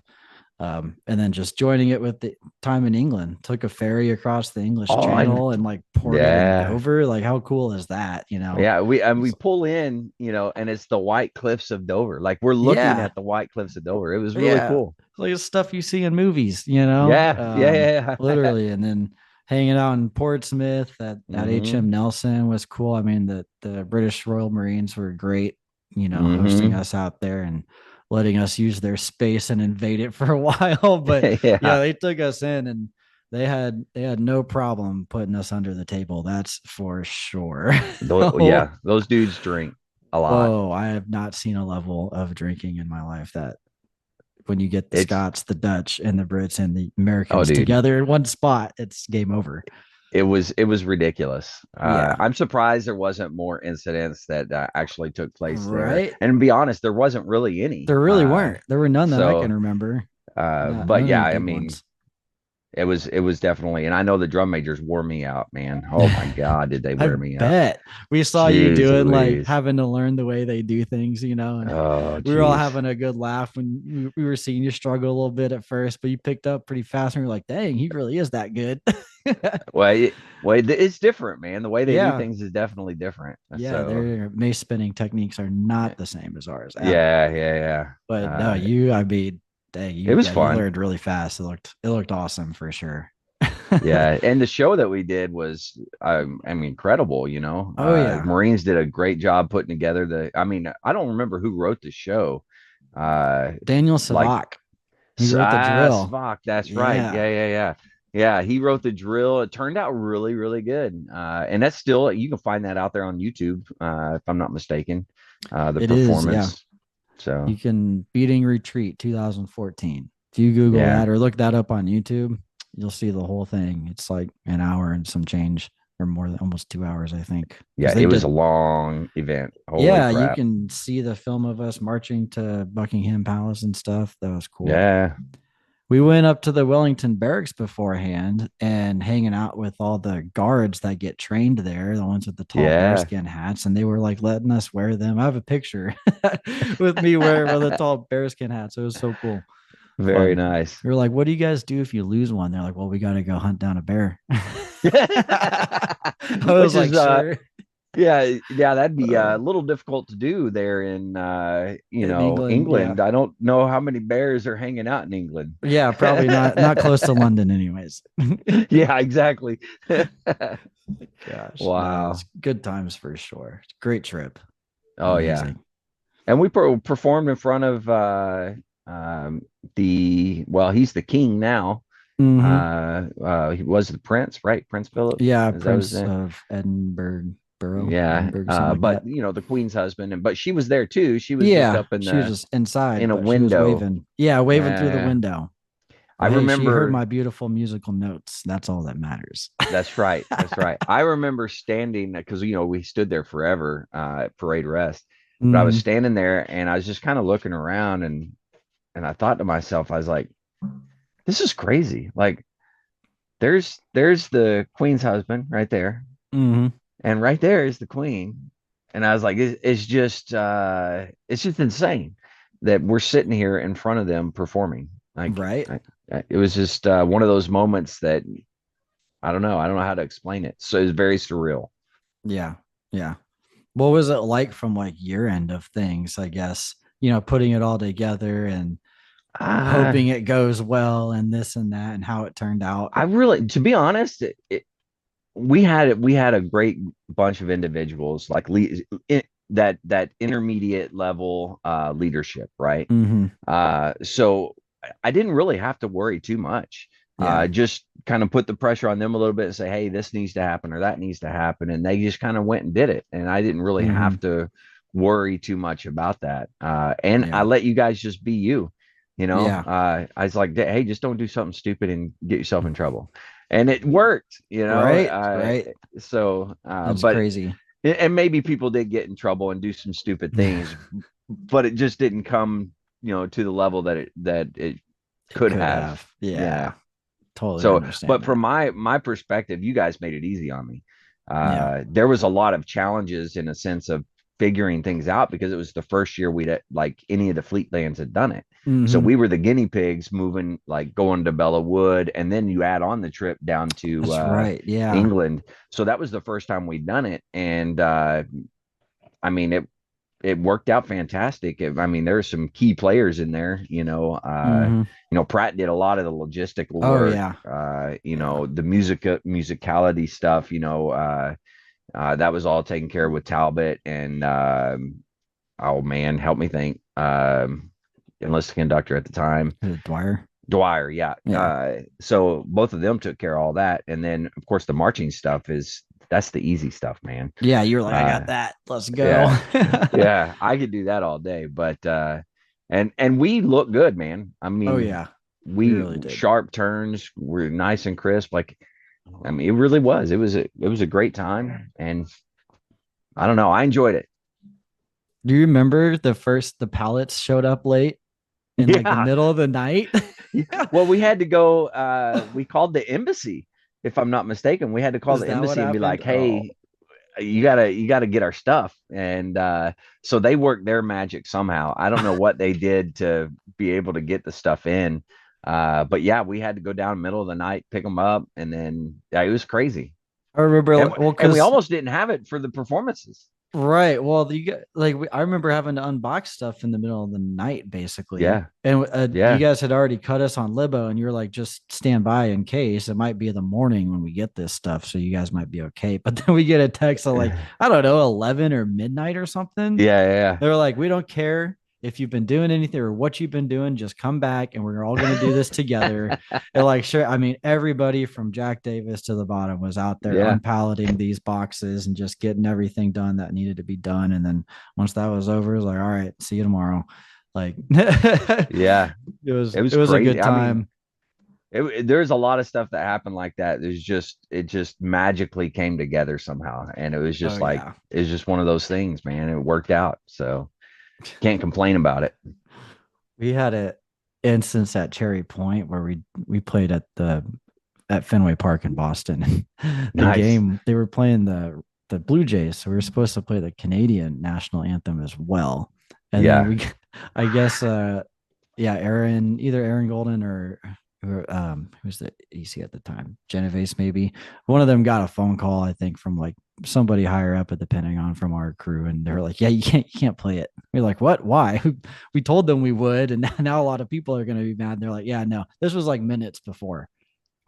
And then just joining it with the time in England, took a ferry across the English Oh, and Channel and like ported in yeah. Dover. Like, how cool is that? Yeah, we pull in, and it's the White Cliffs of Dover. Like, we're looking Yeah, at the White Cliffs of Dover. It was really yeah, cool. like stuff you see in movies, Yeah, yeah, yeah, yeah. literally. And then hanging out in Portsmouth at Mm-hmm. HM Nelson was cool. I mean, the British Royal Marines were great, hosting Mm-hmm. us out there and letting us use their space and invade it for a while. But yeah, Yeah. they took us in, and they had no problem putting us under the table. That's for sure. Oh, Yeah, those dudes drink a lot. oh, I have not seen a level of drinking in my life that, when you get the It's Scots, the Dutch, and the Brits and the Oh, Americans dude, together in one spot, it's game over. it was ridiculous. Yeah. I'm surprised there wasn't more incidents that actually took place there. Right. And to be honest, there wasn't really any. There really weren't. There were none that I can So, remember. but None of yeah, the I big mean, ones. it was definitely, and I know the drum majors wore me out, man. Oh my God, did they I wear me out? bet we saw you Jeez doing, like, Louise. having to learn the way they do things, and Oh, we were all jeez. having a good laugh when we were seeing you struggle a little bit at first, but you picked up pretty fast and we are like, dang, he really is that good. It's different, man. The way they do Yeah. things is definitely different. Yeah. So, Their mace spinning techniques are not the same as ours at all. yeah, yeah, yeah. But no, I mean, dang, It was you fun. learned really fast. It looked awesome for sure. Yeah, and the show that we did was, I mean, incredible. Oh yeah, Marines did a great job putting together the. I mean, I don't remember who wrote the show. Uh, Daniel like Savak. He wrote the drill. Svok, that's right. Yeah, Yeah, yeah, yeah, yeah. He wrote the drill. It turned out really, really good. And that's still, you can find that out there on YouTube, if I'm not mistaken. The it is. Yeah, performance. So you can Beating Retreat 2014. If you Google yeah, that or look that up on YouTube, you'll see the whole thing. It's like an hour and some change, or more than almost 2 hours, I think, because yeah. they It was a did. long event. Holy Yeah, you crap. can see the film of us marching to Buckingham Palace and stuff. That was cool. Yeah. We went up to the Wellington barracks beforehand and hanging out with all the guards that get trained there, the ones with the tall Yeah. bearskin hats, and they were like letting us wear them. I have a picture with me wearing one of the tall bearskin hats. It was so cool. Very Fun. nice. We were like, what do you guys do if you lose one? They're like, well, we got to go hunt down a bear. I was Which like, is sure. yeah, that'd be a Uh, little difficult to do there in in England, yeah. England. I don't know how many bears are hanging out in England. Yeah, probably not close to London anyways. Yeah, exactly. Gosh, no, Wow. it's good times for sure. Great trip. Oh yeah. Amazing. And we performed in front of um he's the king now. Hmm. He was the prince, right? Prince Philip. Yeah, Is that his Prince name? of Edinburgh, Yeah. Edinburgh, something like But that. the queen's husband, but she was there too. She was just Yeah, up in she was the just inside, in a but she was window. waving. Yeah, waving through the Yeah. window. I But hey, she heard remember. my beautiful musical notes. That's all that matters. That's right. That's right. I remember standing because we stood there forever at parade rest. But I was Hmm. standing there and I was just kind of looking around and I thought to myself, I was like, this is crazy. Like there's the queen's husband right there, Hmm. and right there is the queen. And I was like, it's just insane that we're sitting here in front of them performing. Like Right. it was just one of those moments that I don't know. I don't know how to explain it. So it's very surreal. Yeah. Yeah. What was it like from like your end of things, I guess, putting it all together and Uh, hoping it goes well and this and that and how it turned out? I really, to be honest, we had a great bunch of individuals like that intermediate level leadership, right? Hmm. So I didn't really have to worry too much. Yeah. Just kind of put the pressure on them a little bit and say, hey, this needs to happen or that needs to happen. And they just kind of went and did it. And I didn't really Hmm. have to worry too much about that. And I Yeah. let you guys just be you, Yeah. I was like, hey, just don't do something stupid and get yourself in trouble. And it worked, Right. Right. That's but, crazy. and maybe people did get in trouble and do some stupid things, but it just didn't come, to the level that it It could could have. have. Yeah. Yeah. Totally So, understand but from that. my perspective, you guys made it easy on me. Yeah. There was a lot of challenges in a sense of figuring things out because it was the first year we'd like any of the fleet bands had done it. So Hmm. we were the guinea pigs moving, like going to Bella Wood, and then you add on the trip down to That's right. Yeah. England. So that was the first time we'd done it, and I mean it worked out fantastic. I mean, there are some key players in there. Hmm. Pratt did a lot of the logistical Oh work. yeah. Yeah. The musicality stuff. That was all taken care of with Talbot and oh man, help me think. Enlisted conductor at the time, Dwyer. Dwyer. Yeah. Yeah. So both of them took care of all that, and then of course the marching stuff that's the easy stuff, man. Yeah. You were like, I Uh, got that. Let's go. yeah, yeah, I could do that all day, but and we look good, man. I Oh mean, yeah. We we really did. sharp turns, we're nice and crisp. Like, I mean, it really was. It was a great time, and I don't know, I enjoyed it. Do you remember the pallets showed up late in like the Yeah. middle of the night? Well, we had to go. We called the embassy, if I'm not mistaken. We had to call Is the that what embassy and be happened? like, Oh, "Hey, you gotta get our stuff." And so they worked their magic somehow. I don't know what they did to be able to get the stuff in. But yeah, we had to go down middle of the night, pick them up, and then yeah, it was crazy. I remember. And Well, and we because almost didn't have it for the performances. right. Well, you get like I remember having to unbox stuff in the middle of the night, basically. Yeah, And you yeah. guys had already cut us on Libo, and you were like, just stand by in case it might be the morning when we get this stuff, so you guys might be okay. But then we get a text of like, I don't know, 11 or midnight or something. Yeah, yeah. They were like, we don't care if you've been doing anything or what you've been doing, just come back and we're all going to do this together. And like, sure. I mean, everybody from Jack Davis to the bottom was out there Yeah. unpalleting these boxes and just getting everything done that needed to be done. And then once that was over, it was like, all right, see you tomorrow. Like, Yeah. It was it was a crazy. good I mean, time. there's a lot of stuff that happened like that. It just magically came together somehow, and it was Oh just like yeah. it's just one of those things, man. It worked out, so can't complain about it. We had an instance at Cherry Point where we played at Fenway Park in Boston. The Nice. game they were playing the Blue Jays, so we were supposed to play the Canadian national anthem as well. And then Yeah. we, I guess, yeah, either Aaron Golden or who's the EC at the time? Genovese, maybe. One of them got a phone call, I think, from like somebody higher up at the Pentagon from our crew, and they're like, "Yeah, you can't play it." We're like, "What? Why?" We told them we would, and now a lot of people are going to be mad. They're like, "Yeah, no." This was like minutes before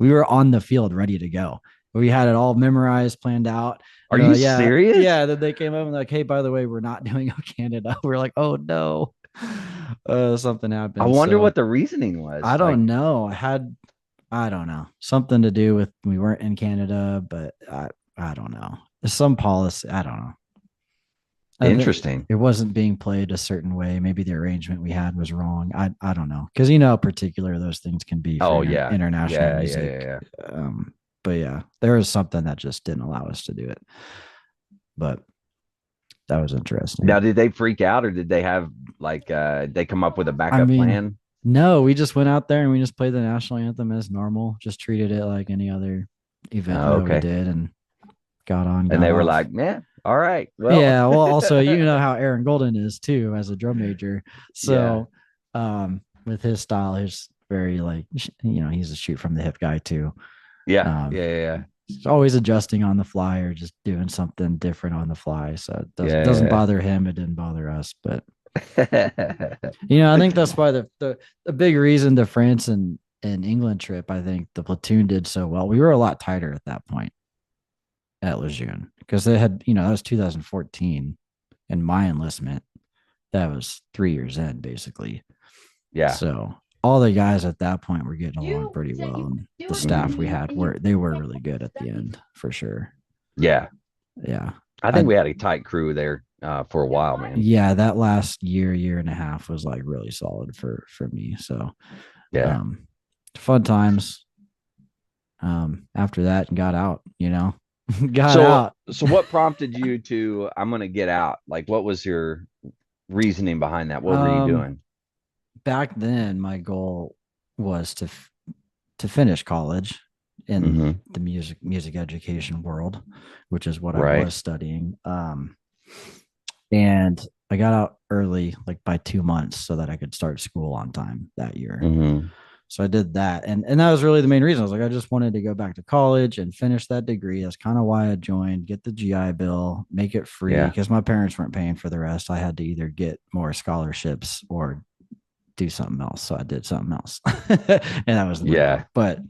we were on the field, ready to go. We had it all memorized, planned out. Are And you yeah, serious? yeah. Then they came up and like, "Hey, by the way, we're not doing O Canada." We're like, "Oh no." Something I happened. wonder So what the reasoning was. I Like, don't know. I don't know, something to do with we weren't in Canada, but I don't know. There's some policy. I don't know. I think interesting. it wasn't being played a certain way. Maybe the arrangement we had was wrong. I don't know, because you know how particular those things can be for Oh yeah. international Yeah, yeah, yeah, music. yeah. But yeah, there was something that just didn't allow us to do it. But that was interesting. Now, did they freak out or did they have like they come up with a I backup mean, plan? no, we just went out there and we just played the national anthem as normal. Just treated it like any other event Oh, that we okay. did, and got on, And got they were off. like, "Yeah, all right. Well, Yeah, well, also you know how Aaron Golden is too as a drum major. yeah. So, with his style, he's very like he's a shoot from the hip guy too. Yeah. Um, Yeah, yeah, he's always adjusting on the fly or just doing something different on the fly. So it doesn't yeah. bother him. It didn't bother us, but Yeah. I think that's why the big reason the France and England trip, I think the platoon did so well. We were a lot tighter at that point at Lejeune because they had, that was 2014, and my enlistment, that was 3 years in basically. Yeah. So all the guys at that point were getting along pretty well, and the staff we had were really good at the end for sure. Yeah. Yeah, I I think we had a tight crew there for a while, man. yeah, that last year and a half was like really solid for me. So Yeah. um, fun times. After that, got out. Got So, out. so what prompted you to, I'm going to get out? Like, what was your reasoning behind that? What were you Um, doing? back then, my goal was to finish college in Mm-hmm. the music education world, which is what I Right. was studying. And I got out early, like by 2 months, so that I could start school on time that year. Mm-hmm. So I did that, and that was really the main reason. I was like, I just wanted to go back to college and finish that degree. That's kind of why I joined. Get the GI Bill, make it free, Yeah. because my parents weren't paying for the rest. I had to either get more scholarships or do something else. So I did something else, and that was the way. Yeah. But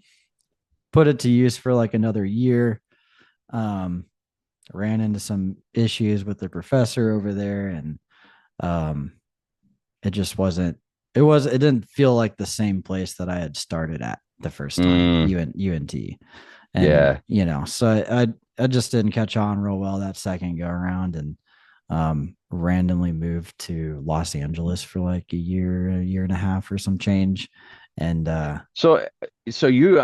put it to use for like another year. Um, ran into some issues with the professor over there, and um, it just wasn't. It didn't feel like the same place that I had started at the first time, Mm, UNT, and yeah. so I just didn't catch on real well that second go around, and randomly moved to Los Angeles for like a year and a half or some change, and So, so you,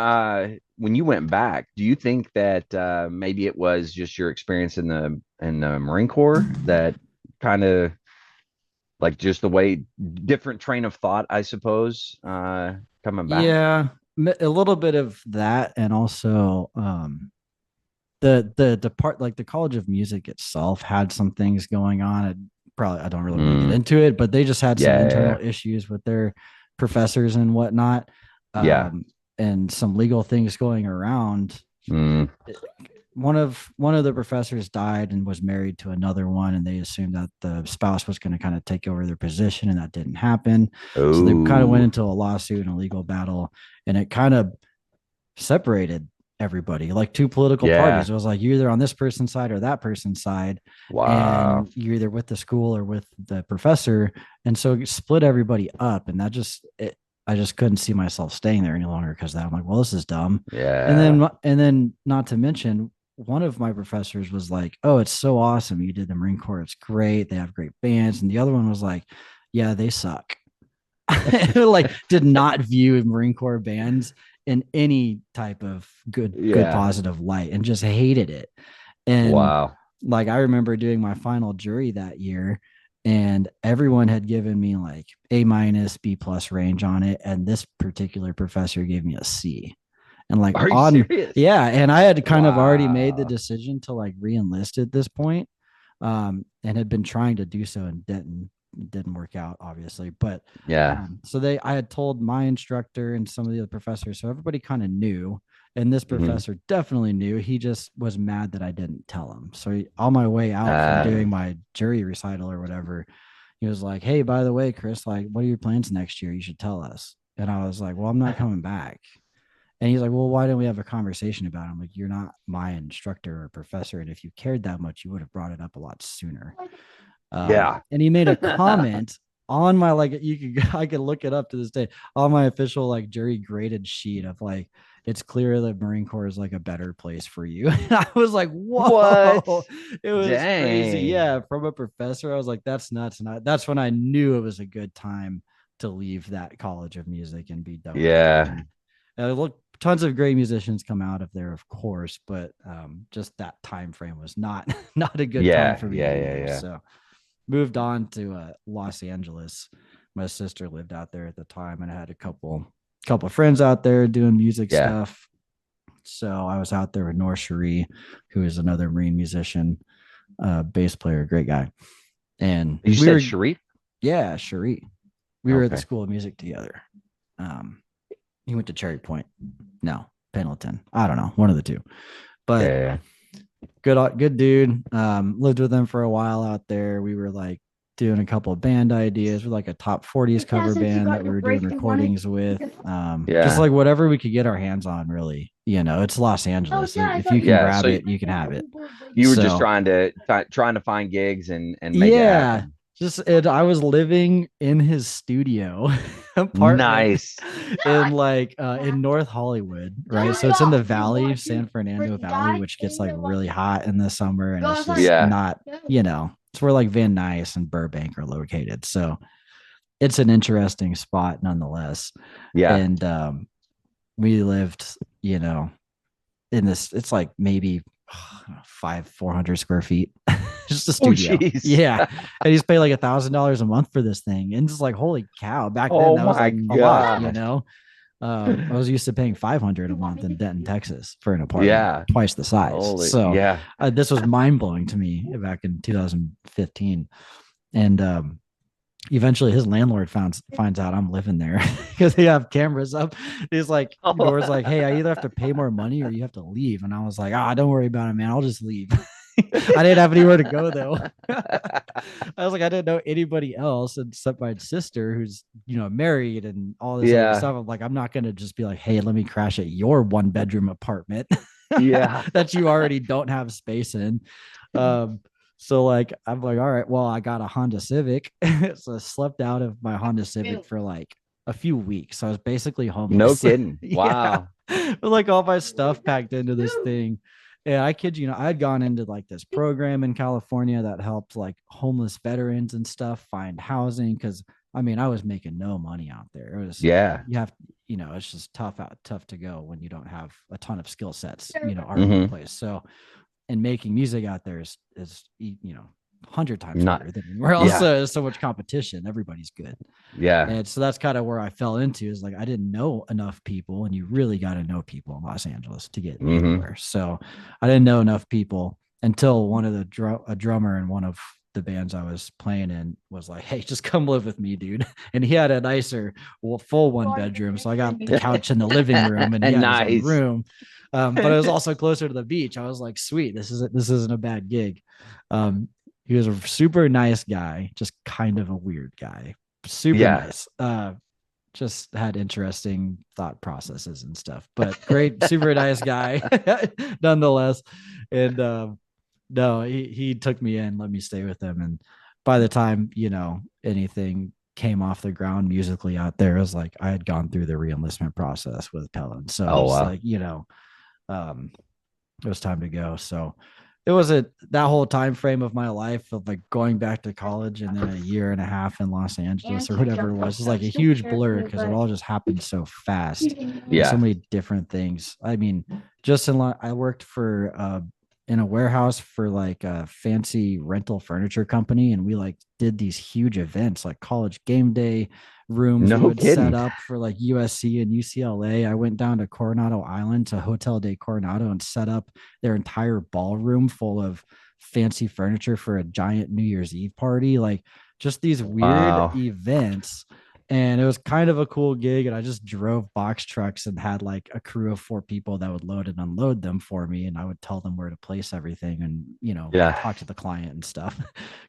when you went back, do you think that maybe it was just your experience in the Marine Corps that kind of like just the way different train of thought, I suppose, coming back? yeah, a little bit of that, and also the part, like the College of Music itself had some things going on. I don't really want to get Mm, into it, but they just had some internal yeah. issues with their professors and whatnot, Yeah. and some legal things going around. Mm, One of the professors died and was married to another one, and they assumed that the spouse was going to kind of take over their position, and that didn't happen. So they kind of went oh, into a lawsuit and a legal battle, and it kind of separated everybody, like two political yeah. parties. It was like you're either on this person's side or that person's side, Wow. and you're either with the school or with the professor. And so it split everybody up, and I just couldn't see myself staying there any longer because that I'm like, well, this is dumb. Yeah. And then not to mention, one of my professors was like, oh, it's so awesome you did the Marine Corps, it's great, they have great bands. And the other one was like, yeah, they suck. Like did not view Marine Corps bands in any type of good Yeah. positive light, and just hated it. And Wow. like I remember doing my final jury that year, and everyone had given me like A-B+ range on it, and this particular professor gave me a C. And like Are you on serious? yeah, and I had kind of already made the Wow. decision to like re-enlist at this point, and had been trying to do so in Denton didn't work out, obviously. But Yeah. so I had told my instructor and some of the other professors, so everybody kind of knew. And this Hmm. professor definitely knew. He just was mad that I didn't tell him. So on my way out from Uh, doing my jury recital or whatever, he was like, "Hey, by the way, Chris, like, what are your plans next year? You should tell us." And I was like, "Well, I'm not coming back." And he's like, "Well, why don't we have a conversation about it?" I'm like, "You're not my instructor or professor. And if you cared that much, you would have brought it up a lot sooner." yeah. And he made a comment on my, like, I could look it up to this day, on my official like jury graded sheet of like, it's clear that Marine Corps is like a better place for you. And I was like, What? whoa, it was crazy. Dang. Yeah, from a professor. I was like, that's nuts. And that's when I knew it was a good time to leave that College of Music and be done with it. Yeah. And look, tons of great musicians come out of there, of course, but just that time frame was not not a good time Yeah. for me to Yeah. be Yeah. there. Yeah. So moved on to Los Angeles. My sister lived out there at the time, and I had a couple of friends out there doing music Yeah. stuff. So I was out there with Nor Cherie, who is another Marine musician, bass player, great guy. And You we said were, Sharif? yeah, Cherie. We were at the Okay. School of Music together. Um, he went to Cherry Point. No, Pendleton. I don't know, one of the two. But Yeah. good dude. Lived with him for a while out there. We were like doing a couple of band ideas. We're like a top 40s cover band that we were doing recordings with. Just Yeah. like whatever we could get our hands on, really. It's Los Angeles. If you can Yeah. grab So it, you can have it. you were just So trying to find gigs and make it yeah, happen. I was living in his studio apartment Nice. in like in North Hollywood, right? So it's in the valley, San Fernando Valley, which gets like really hot in the summer, and it's just Yeah. not, it's where like Van Nuys and Burbank are located. So it's an interesting spot nonetheless. Yeah. And we lived, you know, in this, it's like maybe 400 square feet, just a Oh, studio. jeez. Yeah. And he's paid like $1,000 a month for this thing. And just like, holy cow, back then Oh that was my like a lot, gosh. I was used to paying 500 a month in Denton, Texas for an apartment, Yeah. twice the size. Holy. So Yeah. this was mind blowing to me back in 2015. And eventually his landlord finds out I'm living there because they have cameras up. He's like, Nora's like, "Hey, I either have to pay more money or you have to leave." And I was like, don't worry about it, man. I'll just leave. I didn't have anywhere to go though. I was like, I didn't know anybody else except my sister who's, married and all this other Yeah. stuff. I'm like, I'm not going to just be like, "Hey, let me crash at your 1 bedroom apartment Yeah. that you already don't have space in." So like, I'm like, all right, well, I got a Honda Civic. So I slept out of my Honda Civic for like a few weeks. So I was basically No homeless. kidding. Yeah. Wow. With like all my stuff packed into this thing. And I kid you, I had gone into like this program in California that helped like homeless veterans and stuff find housing. Cause I mean, I was making no money out there. It was, Yeah. you have, it's just tough to go when you don't have a ton of skill sets, already in Hmm. place. So, and making music out there is 100 times Not. harder than anywhere else. Yeah. There's so much competition. Everybody's good. Yeah. And so that's kind of where I fell into, is like, I didn't know enough people, and you really got to know people in Los Angeles to get Hmm. anywhere. So I didn't know enough people until one of a drummer in one of the bands I was playing in was like, "Hey, just come live with me, dude." And he had a nicer, full 1 bedroom. So I got the couch in the living room and he had his own Nice. room. But it was also closer to the beach. I was like, sweet, this isn't a bad gig. He was a super nice guy, just kind of a weird guy. Super Yeah. nice. Just had interesting thought processes and stuff, but great, super nice guy nonetheless. And no, he took me in, let me stay with him. And by the time, anything came off the ground musically out there, it was like I had gone through the re-enlistment process with Pellin. So it Oh was wow. like, it was time to go. So it was that whole time frame of my life of like going back to college and then a year and a half in Los Angeles or whatever it was, just like a huge blur because it all just happened so fast. There's so Yeah. many different things. I mean, I worked for in a warehouse for like a fancy rental furniture company, and we like did these huge events like college game day rooms we No would set kidding. up for like USC and UCLA. I went down to Coronado Island to Hotel de Coronado and set up their entire ballroom full of fancy furniture for a giant New Year's Eve party. Like just these weird Wow. events. And it was kind of a cool gig. And I just drove box trucks and had like a crew of 4 people that would load and unload them for me. And I would tell them where to place everything and, Yeah. talk to the client and stuff.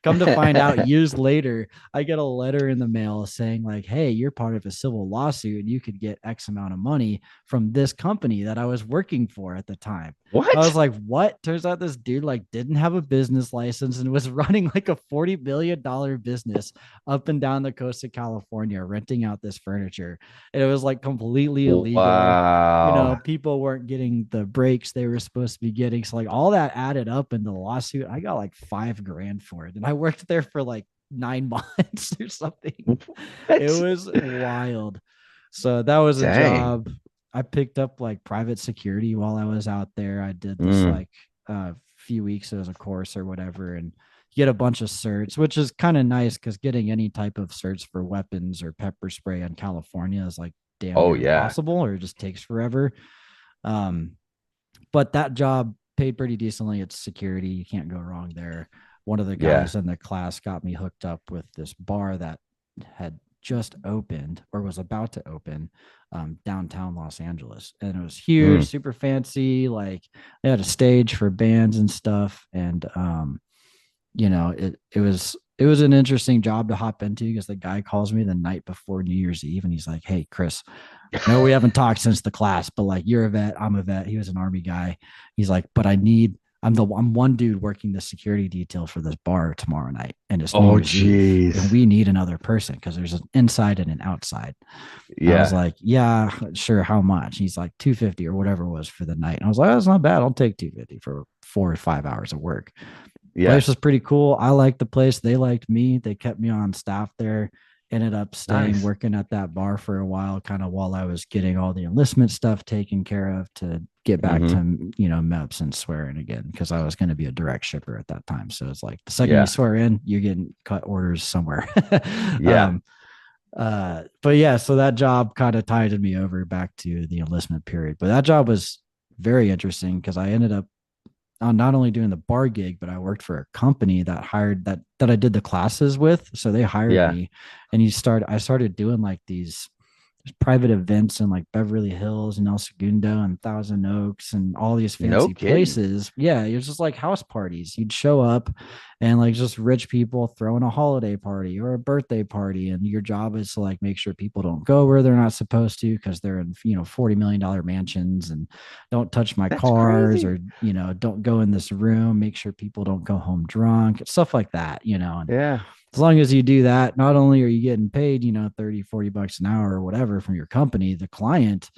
Come to find out years later, I get a letter in the mail saying, like, hey, you're part of a civil lawsuit and you could get X amount of money from this company that I was working for at the time. I was What? like, what? Turns out this dude like didn't have a business license and was running like a $40 billion business up and down the coast of California, renting out this furniture. And it was like completely illegal. Wow. People weren't getting the breaks they were supposed to be getting. So like all that added up in the lawsuit. I got like $5,000 for it. And I worked there for like 9 months or something. It What? was wild. So that was a Dang. job. I picked up like private security while I was out there. I did this Mm. like few weeks as a course or whatever, and get a bunch of certs, which is kind of nice because getting any type of certs for weapons or pepper spray in California is like damn Oh near yeah. impossible or it just takes forever. Um, but that job paid pretty decently. It's security. You can't go wrong there. One of the Yeah. guys in the class got me hooked up with this bar that had just opened or was about to open downtown Los Angeles. And it was huge, Mm. super fancy. Like they had a stage for bands and stuff. And it was an interesting job to hop into because the guy calls me the night before New Year's Eve and he's like, hey, Chris, no, we haven't talked since the class, but like you're a vet, I'm a vet. He was an army guy. He's like, but I'm one dude working the security detail for this bar tomorrow night and it's New Oh Year's Eve and geez. we need another person because there's an inside and an outside. I was Yeah. like, yeah, sure. How much? He's like 250 or whatever it was for the night. And I was like, oh, that's not bad. I'll take 250 for 4 or 5 hours of work. Yeah. Place was pretty cool. I liked the place. They liked me. They kept me on staff there. Ended up staying Nice. working at that bar for a while, kind of while I was getting all the enlistment stuff taken care of to get back Mm-hmm. to MEPS and swearing again because I was going to be a direct shipper at that time. So it's like the second you Yeah. swear in, you're getting cut orders somewhere. Yeah. um, but yeah, so that job kind of tided me over back to the enlistment period. But that job was very interesting because I ended up not only doing the bar gig, but I worked for a company that hired that I did the classes with. So they hired Yeah. me, and I started doing like these private events in like Beverly Hills and El Segundo and Thousand Oaks and all these No fancy kidding. places. Yeah, it was just like house parties. You'd show up and like just rich people throwing a holiday party or a birthday party. And your job is to like make sure people don't go where they're not supposed to because they're in, $40 million mansions and don't touch my That's cars crazy. or, don't go in this room, make sure people don't go home drunk, stuff like that, and Yeah. as long as you do that, not only are you getting paid, 30, $40 an hour or whatever from your company, the client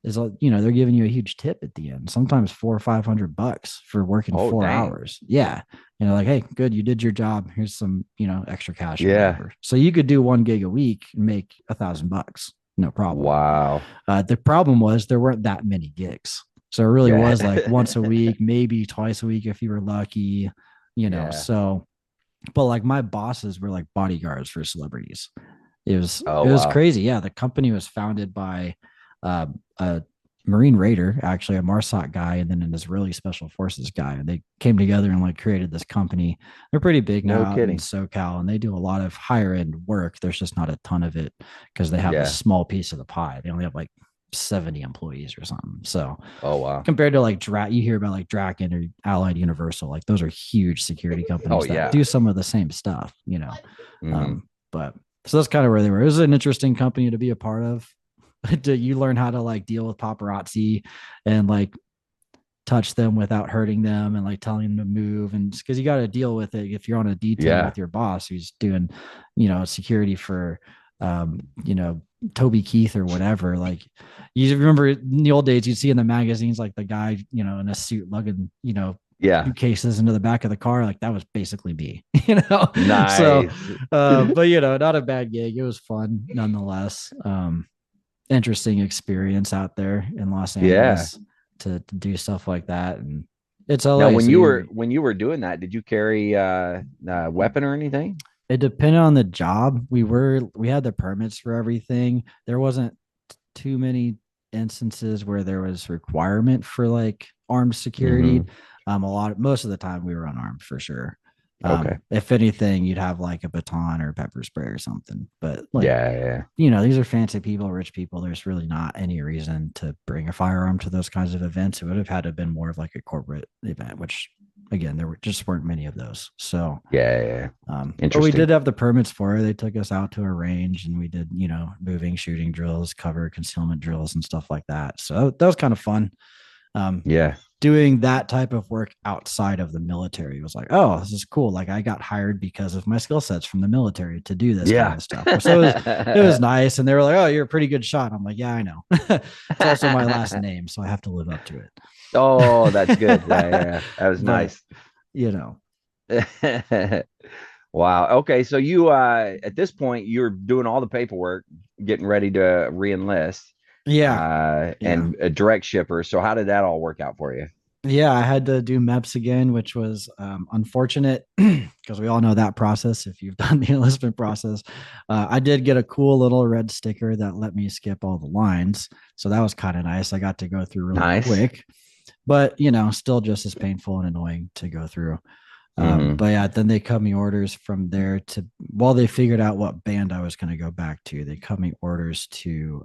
is, they're giving you a huge tip at the end, sometimes 400 or 500 bucks for working Oh, four dang. hours. Yeah. Like, hey, good. You did your job. Here's some, extra cash or Yeah. whatever. So you could do 1 gig a week and make $1,000. No problem. Wow. The problem was there weren't that many gigs. So it really Yeah. was like once a week, maybe twice a week if you were lucky, Yeah. so but like my bosses were like bodyguards for celebrities. It was Oh, it was wow. crazy. Yeah, the company was founded by a Marine Raider, actually a MARSOC guy, and then an Israeli Special Forces guy. And they came together and like created this company. They're pretty big now No out in kidding. SoCal, and they do a lot of higher end work. There's just not a ton of it because they have a Yeah. small piece of the pie. They only have like 70 employees or something. So Oh, wow. compared to like you hear about like Draken or Allied Universal, like those are huge security Oh, companies that yeah. do some of the same stuff. Mm-hmm. But so that's kind of where they were. It was an interesting company to be a part of. You learn how to like deal with paparazzi and like touch them without hurting them and like telling them to move. And because you got to deal with it if you're on a detail Yeah. with your boss who's doing, security for, um, you know, Toby Keith or whatever. Like you remember in the old days, you'd see in the magazines, like the guy, in a suit lugging, Yeah. suitcases into the back of the car. Like that was basically me, So, Nice. but not a bad gig. It was fun nonetheless. Interesting experience out there in Los Yeah. Angeles to do stuff like that. And it's LA. Now, So when you were doing that, did you carry weapon or anything? it depended on the job. We had the permits for everything. There wasn't too many instances where there was requirement for like armed security. Mm-hmm. Most of the time we were unarmed for sure. Okay. If anything, you'd have like a baton or pepper spray or something. But like, Yeah. these are fancy people, rich people. There's really not any reason to bring a firearm to those kinds of events. It would have had to have been more of like a corporate event, which again, weren't many of those. So Yeah. but we Interesting. did have the permits for it. They took us out to a range and we did, moving, shooting drills, cover concealment drills and stuff like that. So that was kind of fun. Yeah. Doing that type of work outside of the military was like, oh, this is cool. Like I got hired because of my skill sets from the military to do this kind Yeah. of stuff. So it was nice. And they were like, oh, you're a pretty good shot. I'm like, yeah, I know. It's also my last name, so I have to live up to it. Oh, that's good. Yeah. That was But nice. you know, Wow. Okay. So you at this point you're doing all the paperwork, getting ready to re-enlist, yeah, yeah. and a direct shipper. So how did that all work out for you? Yeah, I had to do MEPS again, which was unfortunate because we all know that process. If you've done the enlistment process, I did get a cool little red sticker that let me skip all the lines. So that was kind of nice. I got to go through really Nice. quick, but still just as painful and annoying to go through. Hmm. But yeah, then they cut me orders from there to while they figured out what band I was going to go back to, they cut me orders to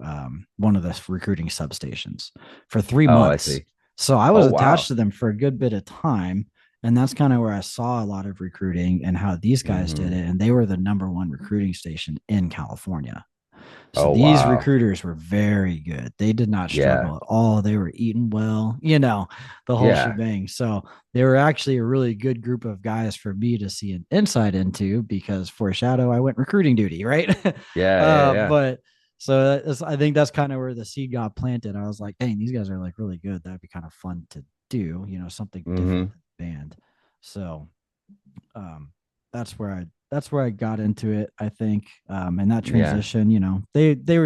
one of the recruiting substations for three Oh, I months. see. So I was Oh, attached wow. to them for a good bit of time. And that's kind of where I saw a lot of recruiting and how these guys did Hmm. it. And they were the number one recruiting station in California. So Oh, these wow. recruiters were very good. They did not Yeah. struggle at all. They were eating well, the whole Yeah. shebang. So they were actually a really good group of guys for me to see an insight into because foreshadow, I went recruiting duty, right? Yeah. But so I think that's kind of where the seed got planted. I was like, dang, these guys are like really good. That'd be kind of fun to do, something different Hmm. than band. So um, that's where I got into it. I think, and that Yeah. transition, they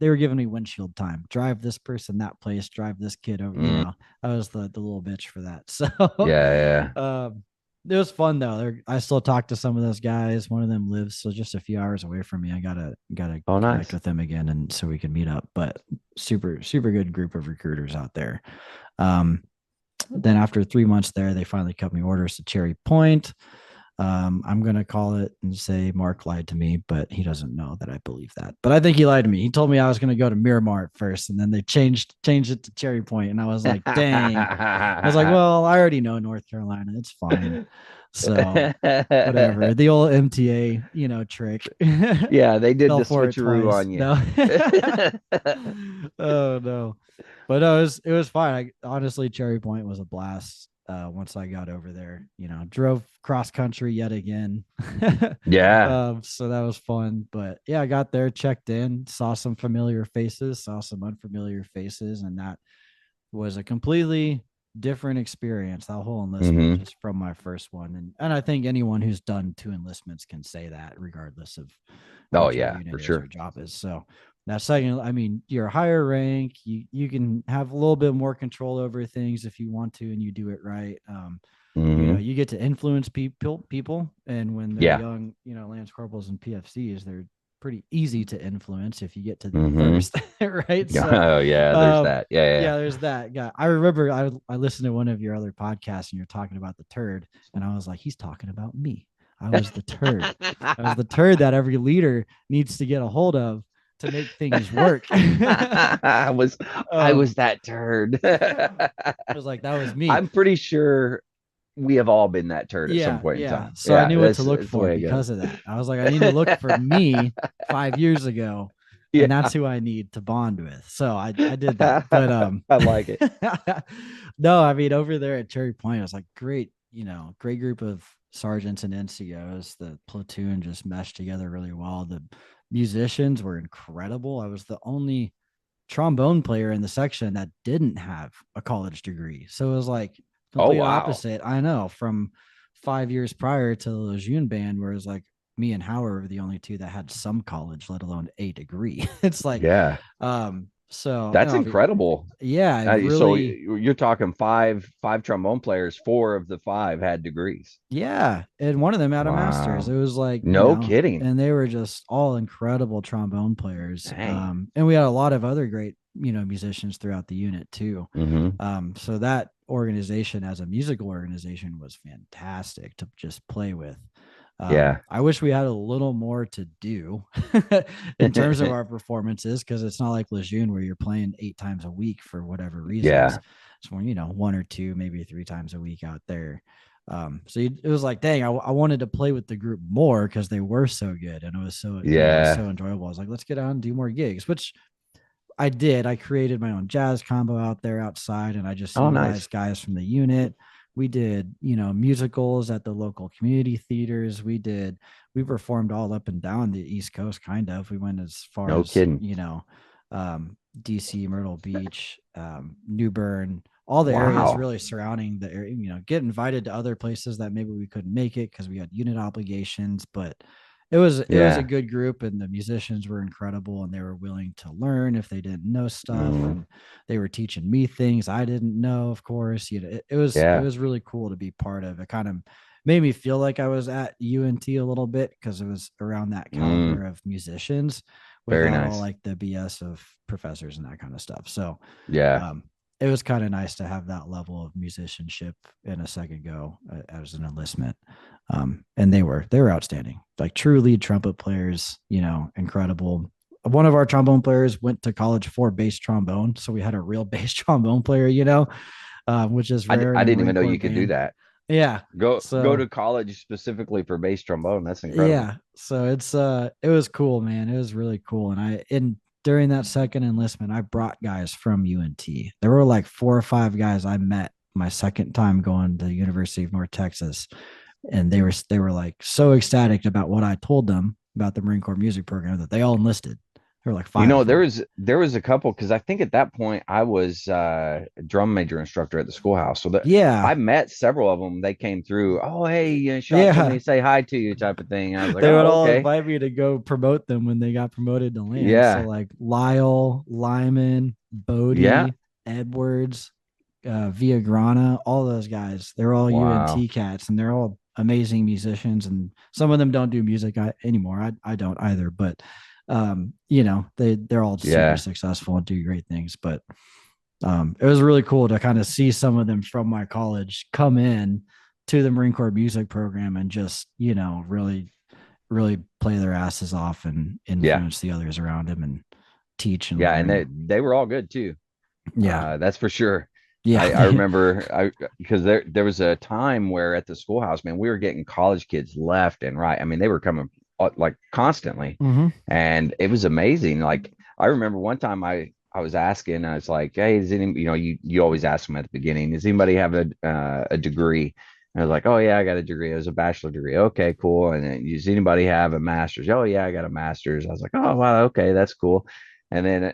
were giving me windshield time. Drive this person that place. Drive this kid over. Mm. I was the little bitch for that. So, Yeah. um, it was fun though. I still talk to some of those guys. One of them lives so just a few hours away from me. I gotta Oh, connect nice. with them again, and so we can meet up. But super super good group of recruiters out there. Um, then after 3 months there, they finally cut me orders to Cherry Point. I'm gonna call it and say Mark lied to me, but he doesn't know that I believe that. But I think he lied to me. He told me I was gonna go to Miramar at first, and then they changed it to Cherry Point, and I was like, dang. I was like, well, I already know North Carolina. It's fine. So whatever. The old MTA, trick. Yeah, they did Fell the for it switcheroo twice. on you. No. Oh no. But no, it was fine. Honestly, Cherry Point was a blast. Once I got over there, drove cross country yet again. Yeah. So that was fun. But yeah, I got there, checked in, saw some familiar faces, saw some unfamiliar faces, and that was a completely different experience. That whole enlistment Hmm. just from my first one, and I think anyone who's done two enlistments can say that, regardless of Oh, what your yeah, for unit is or sure. job is. So that second, I mean, you're higher rank, you can have a little bit more control over things if you want to, and you do it right. Hmm. You get to influence people, and when they're Yeah. young, lance corporals and PFCs, they're pretty easy to influence if you get to them Hmm. first, right? So, Oh, yeah, there's um, that. Yeah. yeah, there's that. Yeah, I remember I listened to one of your other podcasts, and you're talking about the turd, and I was like, he's talking about me. I was the turd. I was Yeah. the turd that every leader needs to get a hold of to make things work. I was I was um, that turd. I was like, that was me. I'm pretty sure we have all been that turd at some Yeah, point in yeah. time. So I Yeah, knew what to look that's the for way it goes. because of that. I was like, I need to look for me 5 years ago, and Yeah. that's who I need to bond with. So I did that. But I like it. no, I mean over there at Cherry Point, it was like great, great group of sergeants and NCOs. The platoon just meshed together really well. The musicians were incredible. I was the only trombone player in the section that didn't have a college degree. So it was like Oh, complete wow. opposite. I know from 5 years prior to the Lejeune band, where it was like me and Howard were the only two that had some college, let alone a degree. It's like, Yeah. so That's incredible. yeah, I So really, you're talking five trombone players, four of the five had degrees. yeah. And one of them had a master's. Wow. It was like, No kidding. and they were just all incredible trombone players. Dang. And we had a lot of other great, musicians throughout the unit too. Hmm. So that organization as a musical organization was fantastic to just play with. Yeah. I wish we had a little more to do in terms of our performances, because it's not like Lejeune where you're playing 8 times a week for whatever reasons. Yeah. It's when, 1 or 2, maybe 3 times a week out there. It was like, dang, I wanted to play with the group more because they were so good, and it was so, Yeah. so enjoyable. I was like, let's get out and do more gigs, which I did. I created my own jazz combo out there outside, and I just Oh, utilized nice. guys from the unit. We did, musicals at the local community theaters. We performed all up and down the East Coast, kind of. We went as far No as, kidding. DC, Myrtle Beach, New Bern, all the areas Wow. really surrounding the area, get invited to other places that maybe we couldn't make it because we had unit obligations, but it was a Yeah. good group, and the musicians were incredible, and they were willing to learn if they didn't know stuff, Mm, and they were teaching me things I didn't know, of course. It yeah. was really cool to be part of. It kind of made me feel like I was at UNT a little bit because it was around that Mm, caliber of musicians very without all nice. like the BS of professors and that kind of stuff. So Yeah. um, it was kind of nice to have that level of musicianship in a second go as an enlistment. And they were outstanding, like true lead trumpet players, incredible. One of our trombone players went to college for bass trombone, so we had a real bass trombone player, which is rare in I a didn't even Marine know Corps you could do band. that. Yeah. Go So to college specifically for bass trombone. That's incredible. yeah, so it was cool, man. It was really cool. And during that second enlistment, I brought guys from UNT. There were like 4 or 5 guys I met my second time going to the University of North Texas, and they were like so ecstatic about what I told them about the Marine Corps music program that they all enlisted. There were like You 5 know, of them. there was a couple because I think at that point I was a drum major instructor at the schoolhouse. So that Yeah. I met several of them. They came through. Oh, hey, Schott told me Yeah. to say hi to you, type of thing. I was like, They would oh, all okay. invite me to go promote them when they got promoted to land. So Yeah. like Lyle, Lyman, Yeah. Bodie, Edwards, Villagrana, all those guys. They're all Wow. UNT cats, and they're all amazing musicians. And some of them don't do music anymore. I don't either, but they're all super Yeah. successful and do great things. But it was really cool to kind of see some of them from my college come in to the Marine Corps music program and just, really play their asses off and Yeah. influence the others around him and teach and Yeah. And learn. they were all good too. Yeah. That's for sure. Yeah. I remember because there was a time where at the schoolhouse, man, we were getting college kids left and right. I mean, they were coming like constantly, Mm-hmm. and it was amazing. Like I remember one time I was asking, I was like, hey, is any you always ask them at the beginning, does anybody have a degree? And I was like, oh yeah, I got a degree. It was a bachelor degree. Okay, cool. And then does anybody have a master's? Oh yeah, I got a master's. I was like, oh wow, okay, that's cool. And then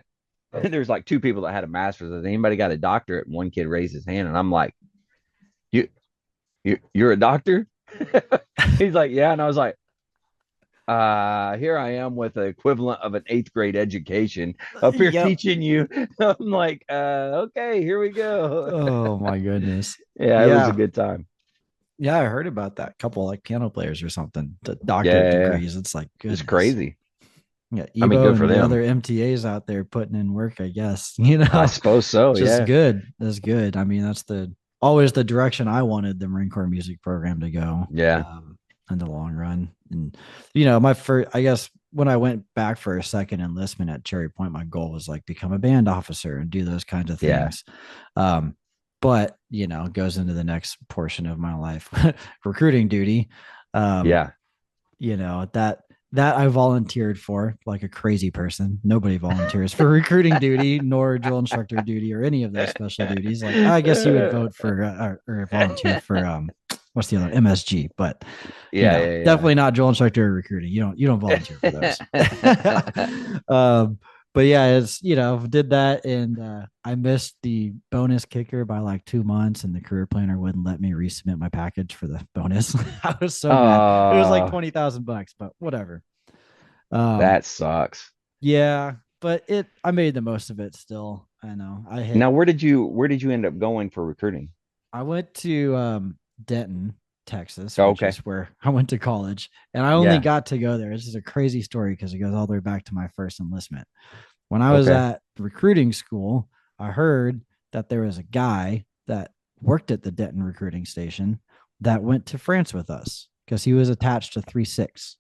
there's like 2 people that had a master's. Has anybody got a doctorate? And one kid raised his hand, and I'm like, you you're a doctor? He's like, yeah. And I was like, here I am with the equivalent of an 8th grade education up here Yep. teaching you. I'm like, okay, here we go. Oh my goodness. Yeah, it was a Yeah. good time. Yeah, I heard about that couple like piano players or something, the doctorate Yeah, degrees. It's like it's goodness. crazy. Yeah, I mean, Ebo good for and the them. other MTAs out there putting in work, I guess. I suppose so. Just Yeah, good. That's good. I mean, that's the always the direction I wanted the Marine Corps music program to go yeah, in the long run. And I guess when I went back for a second enlistment at Cherry Point, my goal was like become a band officer and do those kinds of yeah, things. But it goes into the next portion of my life, recruiting duty. Um, yeah. that I volunteered for like a crazy person. Nobody volunteers for recruiting duty, nor drill instructor duty, or any of those special duties. Like I guess you would vote for or volunteer for what's the other MSG, but Yeah, yeah, definitely not drill instructor or recruiting. You don't volunteer for those. yeah. But yeah, it's did that, and I missed the bonus kicker by like 2 months, and the career planner wouldn't let me resubmit my package for the bonus. I was so mad. It was like Oh, $20,000, but whatever. Um, that sucks. yeah, but I made the most of it still. I know. Now, where did you end up going for recruiting? I went to Denton, Texas, Oh, which okay. is where I went to college, and I only Yeah. got to go there. It's just a crazy story because it goes all the way back to my first enlistment. When I was Okay. at recruiting school, I heard that there was a guy that worked at the Denton recruiting station that went to France with us because he was attached to 3-6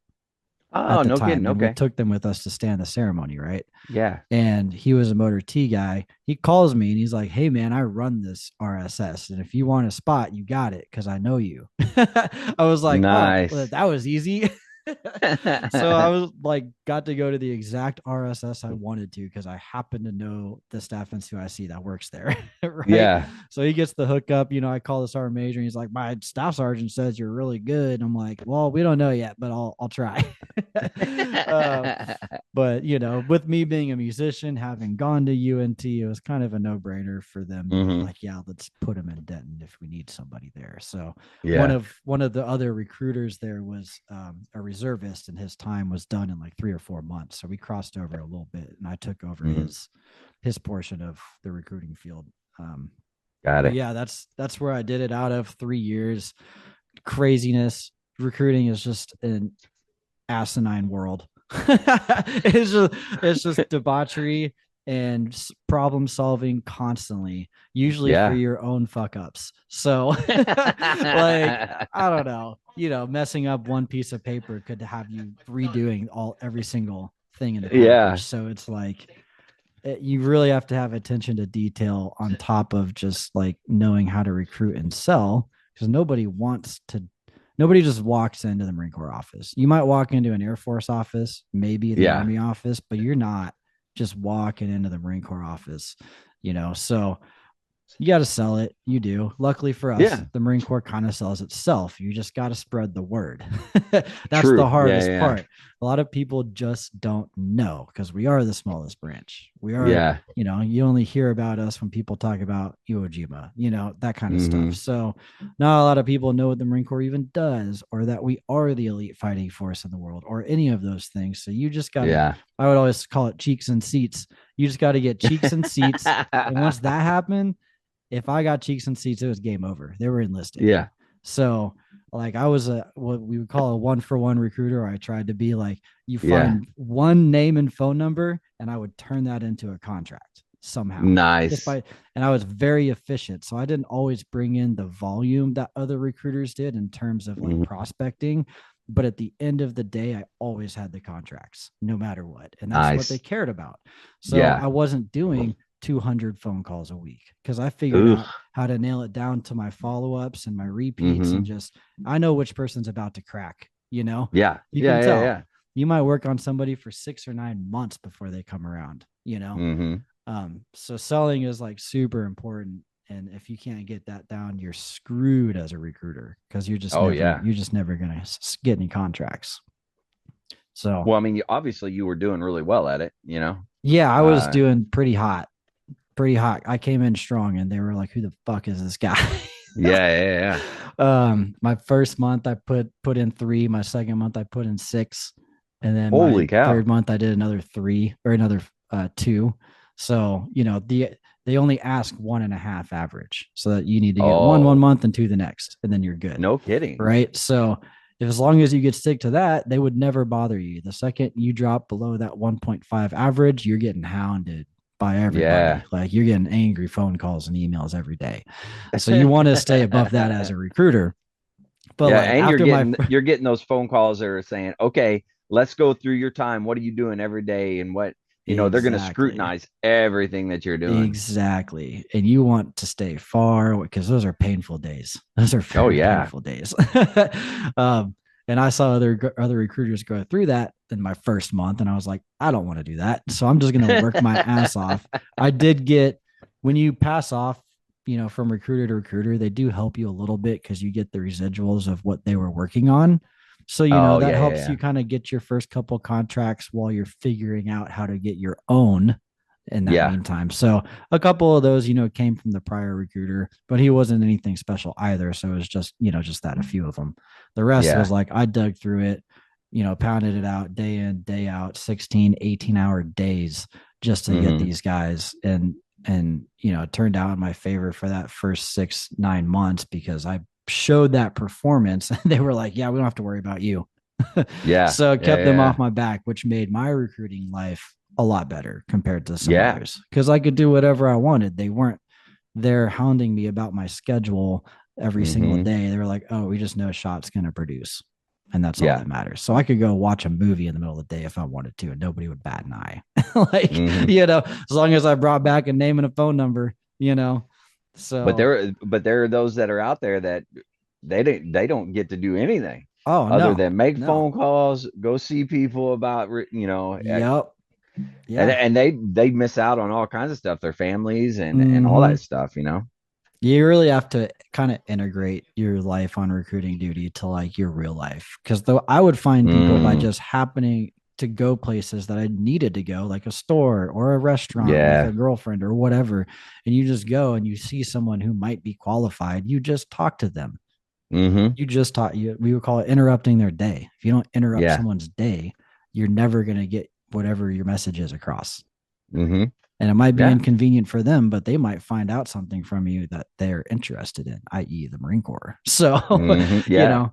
at Oh, the no time. kidding. And we Okay. took them with us to stand the ceremony, right? Yeah. And he was a motor T guy. He calls me and he's like, "Hey man, I run this RSS, and if you want a spot, you got it because I know you." I was like, "Oh, well, Nice. that was easy." So I was like, got to go to the exact RSS I wanted to because I happen to know the staff NCOIC that works there, right? Yeah. So he gets the hookup. I call the sergeant major, and he's like, "My staff sergeant says you're really good." And I'm like, "Well, we don't know yet, but I'll try." uh, but with me being a musician, having gone to UNT, it was kind of a no-brainer for them to be Hmm. like, "Yeah, let's put him in Denton if we need somebody there." So one Yeah. of one of the other recruiters there was a reservist, and his time was done in like 3 or 4 months. So we crossed over a little bit, and I took over Hmm. his portion of the recruiting field. Got But it. yeah, that's where I did it out of 3 years. Craziness. Recruiting is just an asinine world. It's just debauchery and problem solving constantly, usually for Yeah. your own fuck ups. So like, I don't know, messing up one piece of paper could have you redoing every single thing in the package. Yeah. So it's like you really have to have attention to detail on top of just like knowing how to recruit and sell, because nobody just walks into the Marine Corps office. You might walk into an Air Force office, maybe the Yeah. Army office, but you're not just walking into the Marine Corps office, So you got to sell it. You do. Luckily for us, Yeah. the Marine Corps kind of sells itself. You just got to spread the word. That's the True. Yeah. hardest Yeah. part. A lot of people just don't know because we are the smallest branch. We are, Yeah. you only hear about us when people talk about Iwo Jima, that kind of stuff. Hmm. So not a lot of people know what the Marine Corps even does, or that we are the elite fighting force in the world, or any of those things. So you just got to, Yeah. I would always call it cheeks and seats. You just got to get cheeks and seats. And once that happened, if I got cheeks and seats, it was game over. They were enlisted. Yeah. So like I was what we would call a 1-for-1 recruiter. I tried to be like, you Yeah. find one name and phone number and I would turn that into a contract somehow. Just Nice. by, and I was very efficient. So I didn't always bring in the volume that other recruiters did in terms of like Mhm. prospecting. But at the end of the day, I always had the contracts no matter what. And that's what they Nice. cared about. So Yeah. I wasn't doing 200 phone calls a week because I figured Ooh. out how to nail it down to my follow-ups and my repeats, and Hmm. just I know which person's about to crack. Yeah. You Yeah. can Yeah. tell. Yeah. You might work on somebody for 6 or 9 months before they come around. Hmm. So selling is like super important, and if you can't get that down, you're screwed as a recruiter because Oh yeah. you're just never gonna get any contracts. So Well, I mean, obviously you were doing really well at it. yeah, I was Uh, doing pretty hot. Pretty hot. I came in strong, and they were like, "Who the fuck is this guy?" yeah. Yeah. Yeah. My first month I put in 3. My second month I put in 6, and then my Holy cow. third month I did another 3 or another 2. So they only ask 1.5 average, so that you need to get one Oh, month and 2 the next, and then you're good, no kidding. right? So if as long as you could stick to that, they would never bother you. The second you drop below that 1.5 average, you're getting hounded by everybody. Yeah. Like you're getting angry phone calls and emails every day. So you want to stay above that as a recruiter. But Yeah, like and you're after my getting those phone calls that are saying, "Okay, let's go through your time. What are you doing every day?" And they're going to exactly. scrutinize everything that you're doing. Exactly. And you want to stay far because those are painful days. Those are Oh very yeah. painful days. um, and I saw other recruiters go through that in my first month, and I was like, I don't want to do that. So I'm just going to work my ass off. I did get, when you pass off, from recruiter to recruiter, they do help you a little bit because you get the residuals of what they were working on. So, Oh that yeah, yeah, helps yeah. you kind of get your first couple contracts while you're figuring out how to get your own in that Yeah. meantime. So a couple of those, came from the prior recruiter, but he wasn't anything special either. So it was just that, a few of them. The rest was Yeah. like, I dug through it, pounded it out day in, day out, 16, 18-hour days just to get Hmm. these guys. And it turned out in my favor for that first 6-9 months because I showed that performance. They were like, yeah, we don't have to worry about you. Yeah. So it Yeah. kept them Yeah. off my back, which made my recruiting life a lot better compared to some Yeah. others because I could do whatever I wanted. They weren't they're hounding me about my schedule every single Mm-hmm. day. They were like, oh, we just know Schott's going to produce. And that's all Yeah. that matters. So I could go watch a movie in the middle of the day if I wanted to, and nobody would bat an eye. Mm-hmm. As long as I brought back a name and a phone number, But So, there are those that are out there that they don't get to do anything oh, other no, than make no. phone calls, go see people about, Yep. and Yeah. and they miss out on all kinds of stuff, their families and all Mm-hmm. that stuff. You really have to kind of integrate your life on recruiting duty to like your real life. Because though I would find people by Mm, just happening to go places that I needed to go, like a store or a restaurant with a yeah. girlfriend or whatever. And you just go and you see someone who might be qualified. You just talk to them. Mm-hmm. You just talk. We would call it interrupting their day. If you don't interrupt Yeah. someone's day, you're never going to get whatever your message is across. Mm-hmm. And it might be Yeah. inconvenient for them, but they might find out something from you that they're interested in, i.e., the Marine Corps. So, Mm-hmm. you Yeah. know,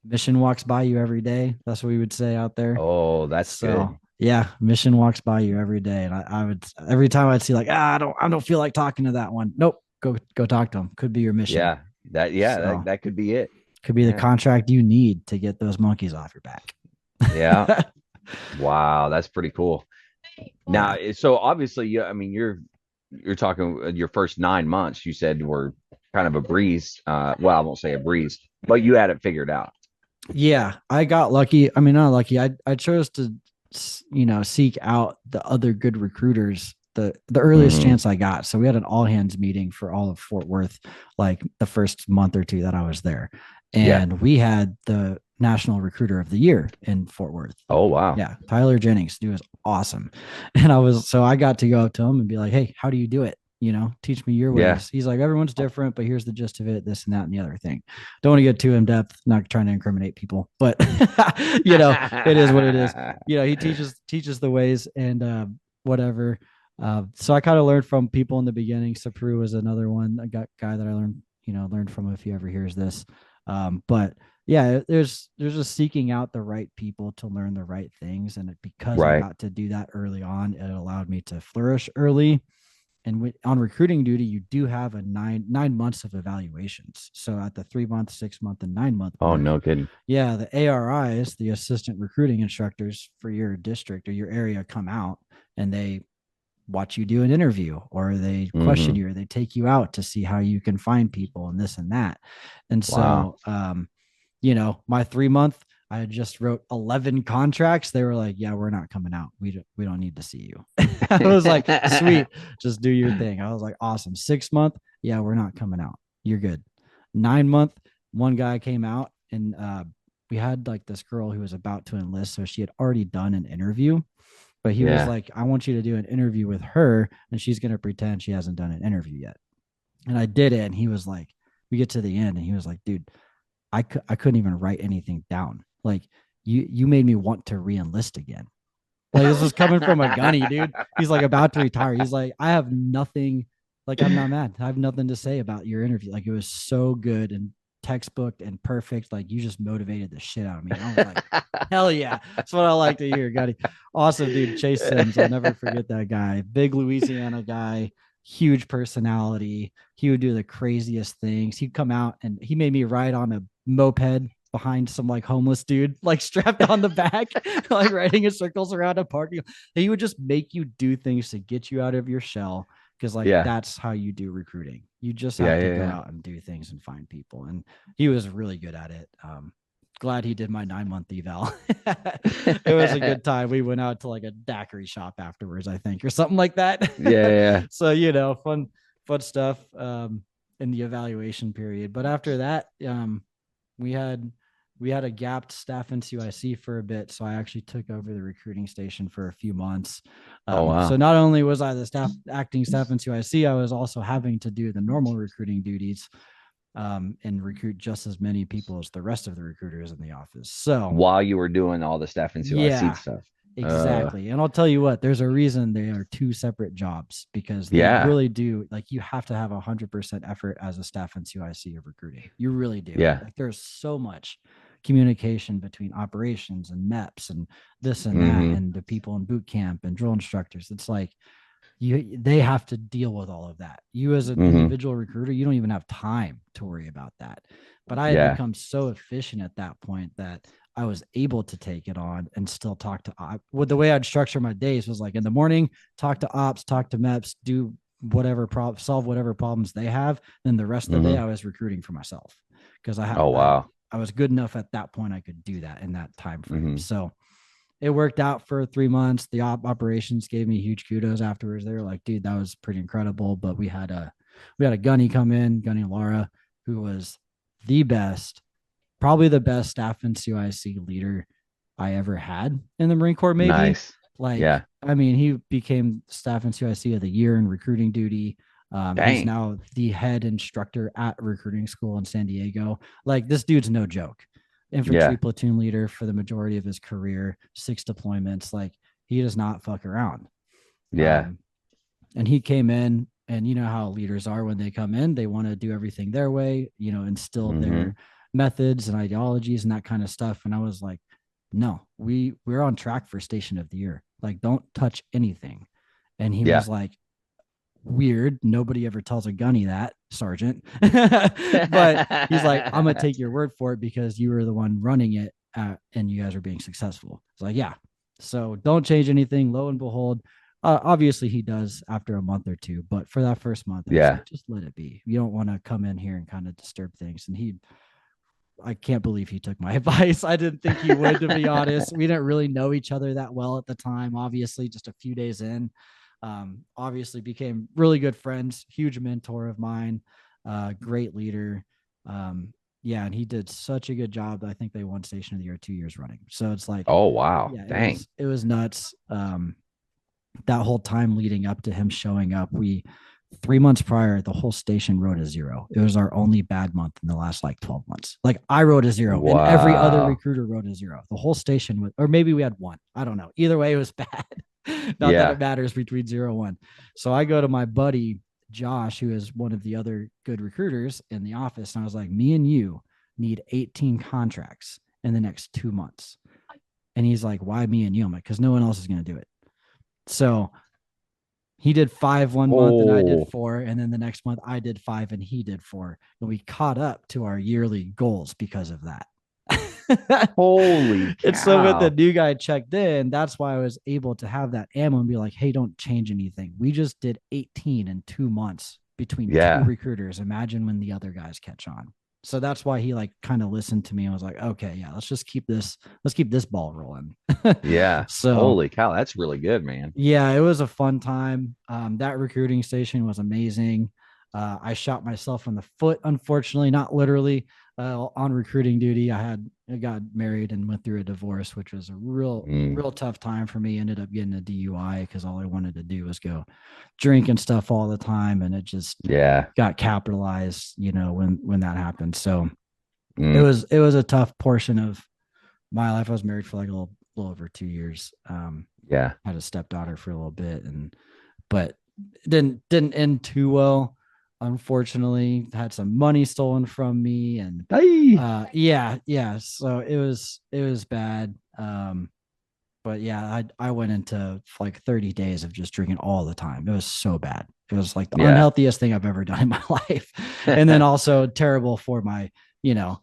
mission walks by you every day. That's what we would say out there. Oh, that's So, good. yeah, mission walks by you every day. And I would, every time I'd see like, I don't feel like talking to that one. Nope. Go talk to them. Could be your mission. Yeah. Yeah, So that could be it. could be the Yeah. contract you need to get those monkeys off your back. Yeah. Wow, that's pretty cool. Now, Yeah. so obviously, I mean, you're talking your first 9 months. You said were kind of a breeze. Well, I won't say a breeze, but you had it figured out. Yeah, I got lucky. I mean, not lucky. I chose to, seek out the other good recruiters the earliest Mm-hmm. chance I got. So we had an all hands meeting for all of Fort Worth, like the first month or two that I was there, Yeah. and we had the National Recruiter of the Year in Fort Worth. Oh, wow. Yeah, Tyler Jennings, he was awesome, and I got to go up to him and be like, "Hey, how do you do it? Teach me your Yeah. ways." He's like, "Everyone's different, but here's the gist of it, this and that and the other thing." Don't want to get too in depth, not trying to incriminate people, but it is what it is. He teaches the ways and whatever. So I kind of learned from people in the beginning. Sapru was another one, a guy that I learned from if he ever hears this. But yeah, there's just seeking out the right people to learn the right things, and because I Right. got to do that early on, it allowed me to flourish early. And on recruiting duty, you do have a nine months of evaluations. So at the 3 month, 6 month, and 9 month Oh, mark, no kidding. yeah, the ARIs, the assistant recruiting instructors for your district or your area, come out and they watch you do an interview, or they question Mm-hmm. you, or they take you out to see how you can find people and this and that. And Wow. so, my 3 month, I just wrote 11 contracts. They were like, "Yeah, we're not coming out. We don't need to see you." I was like, "Sweet, just do your thing." I was like, "Awesome." 6 month, yeah, we're not coming out. You're good. 9 month, one guy came out, and we had like this girl who was about to enlist, so she had already done an interview, but he was Yeah. like, "I want you to do an interview with her, and she's gonna pretend she hasn't done an interview yet." And I did it, and he was like, we get to the end, and he was like, "Dude, I couldn't even write anything down. Like, you made me want to re-enlist again." Like, this was coming from a gunny, dude. He's like about to retire. He's like, "I have nothing. Like, I'm not mad. I have nothing to say about your interview. Like, it was so good and textbook and perfect. Like, you just motivated the shit out of me." And I was like, "Hell yeah, that's what I like to hear." Gunny, awesome, dude. Chase Sims, I'll never forget that guy. Big Louisiana guy, huge personality. He would do the craziest things. He'd come out and he made me ride on a moped behind some like homeless dude, like strapped on the back, like riding in circles around a parking. He would just make you do things to get you out of your shell, because like Yeah. that's how you do recruiting. You just Yeah. have to Yeah. go Yeah. out and do things and find people. And he was really good at it. Glad he did my 9 month eval. It was a good time. We went out to like a daiquiri shop afterwards, I think, or something like that. Yeah. Yeah. So fun stuff in the evaluation period. But after that, we had a gapped staff NCOIC for a bit, so I actually took over the recruiting station for a few months. Oh, So wow. not only was I the acting staff NCOIC, I was also having to do the normal recruiting duties, and recruit just as many people as the rest of the recruiters in the office. So While you were doing all the stuff and CYC yeah, stuff. exactly. And I'll tell you what, there's a reason they are two separate jobs, because they Yeah. really do, like, you have to have 100% effort as a staff NCOIC of recruiting. You really do. Yeah. Like, there's so much communication between operations and MEPS and this and that, Mm-hmm. and the people in boot camp and drill instructors. It's like, they have to deal with all of that. You as an Hmm. individual recruiter, you don't even have time to worry about that. But I had Yeah. become so efficient at that point that I was able to take it on and still talk to with the way I'd structure my days was like in the morning, talk to ops, talk to MEPs, do whatever solve whatever problems they have. Then the rest of the day Hmm. I was recruiting for myself because I had Oh, wow. I was good enough at that point I could do that in that time frame. Hmm. So it worked out for 3 months. The operations gave me huge kudos afterwards. They were like, dude, that was pretty incredible. But we had a gunny come in, Gunny Laura, who was the best, probably the best staff and CIC leader I ever had in the Marine Corps, maybe. Nice. Like, Yeah. I mean, he became staff and CIC of the year in recruiting duty. He's Dang. now the head instructor at recruiting school in San Diego. Like, this dude's no joke. Infantry Yeah. platoon leader for the majority of his career, 6 deployments. Like, he does not fuck around. Yeah. Um, and he came in, and you know how leaders are when they come in, they want to do everything their way, instill their Hmm. methods and ideologies and that kind of stuff. And I was like, no, we're on track for station of the year. Like, don't touch anything. And he Yeah. was like, weird. Nobody ever tells a gunny that, Sergeant. But he's like, I'm gonna take your word for it because you were the one running it, and you guys are being successful. It's like, yeah. So don't change anything. Lo and behold, obviously he does after a month or two, but for that first month, I was Yeah. like, just let it be. You don't want to come in here and kind of disturb things. And I can't believe he took my advice. I didn't think he would, to be honest. We didn't really know each other that well at the time, obviously, just a few days in. Obviously became really good friends, huge mentor of mine, great leader. Yeah, and he did such a good job that I think they won Station of the Year 2 years running. So it's like, Oh, wow. yeah, it Dang. was it was nuts. That whole time leading up to him showing up, 3 months prior, the whole station wrote a zero. It was our only bad month in the last like 12 months. Like, I wrote a zero and every other Wow. recruiter wrote a zero. The whole station was, or maybe we had one. I don't know. Either way, it was bad. Not that it Yeah. matters between 0 and 1. So I go to my buddy Josh, who is one of the other good recruiters in the office, and I was like, me and you need 18 contracts in the next 2 months. And he's like, why me and you? I'm like, because no one else is going to do it. So he did 5 1 month and I did Oh, 4. And then the next month I did 5 and he did 4. And we caught up to our yearly goals because of that. holy And so when the cow. new guy checked in, that's why I was able to have that ammo and be like, hey, don't change anything. We just did 18 in 2 months between two Yeah. recruiters. Imagine when the other guys catch on. So that's why he like kind of listened to me and was like, okay, yeah, let's keep this ball rolling. Yeah. So Holy cow. That's really good, man. yeah, it was a fun time. That recruiting station was amazing. I shot myself in the foot, unfortunately, not literally, on recruiting duty. I got married and went through a divorce, which was a Mm. real tough time for me. Ended up getting a DUI because all I wanted to do was go drink and stuff all the time, and it just Yeah. got capitalized, when that happened. So it Mm. was it was a tough portion of my life. I was married for like a little over 2 years. Yeah. Had a stepdaughter for a little bit, but it didn't end too well. Unfortunately, had some money stolen from me, and Hey. yeah. So it was bad. But yeah, I went into like 30 days of just drinking all the time. It was so bad. It was like the Yeah. unhealthiest thing I've ever done in my life, and then also terrible for my you know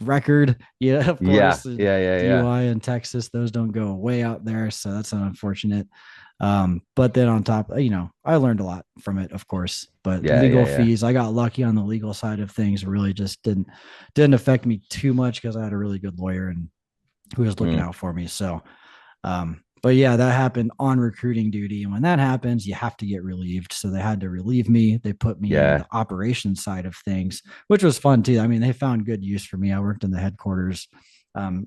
record. Yeah, of Yeah. course, Yeah. Yeah. Yeah. DUI in Texas, those don't go way out there. So that's unfortunate. But then on top, I learned a lot from it, of course. But Yeah. legal Yeah. Yeah. fees, I got lucky on the legal side of things. Really just didn't affect me too much because I had a really good lawyer and who was looking Mm. out for me. So but yeah, that happened on recruiting duty. And when that happens, you have to get relieved. So they had to relieve me. They put me in Yeah. the operations side of things, which was fun too. I mean, they found good use for me. I worked in the headquarters,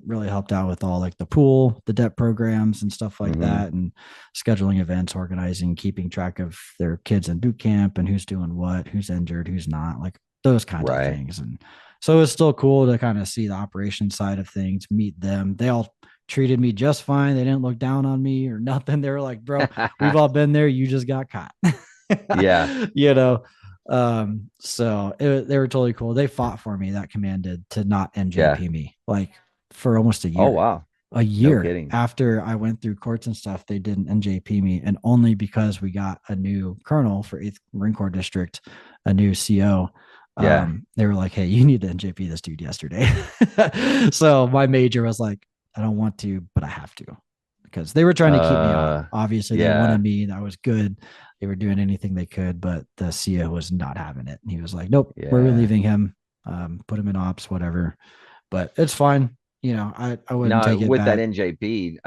really helped out with all like the pool, the debt programs and stuff like Hmm. that, and scheduling events, organizing, keeping track of their kids in boot camp and who's doing what, who's injured, who's not, like those kinds of Right. things. And so it's still cool to kind of see the operations side of things, meet them. They all treated me just fine. They didn't look down on me or nothing. They were like, bro, we've all been there. You just got caught. Yeah. you know. So they were totally cool. They fought for me, that command did, to not Yeah. NJP me like for almost a Oh, year. wow. A No year kidding. after I went through courts and stuff, they didn't NJP me, and only because we got a new colonel for 8th Marine Corps District, a new CO. Yeah. They were like, "Hey, you need to NJP this dude yesterday." So my major was like, "I don't want to, but I have to," because they were trying to keep me on. Obviously, they Yeah. wanted me. I was good. They were doing anything they could, but the CO was not having it. And he was like, "Nope, we're Yeah. relieving him. Put him in ops, whatever." But it's fine. I wouldn't No, take it with that back. NJP,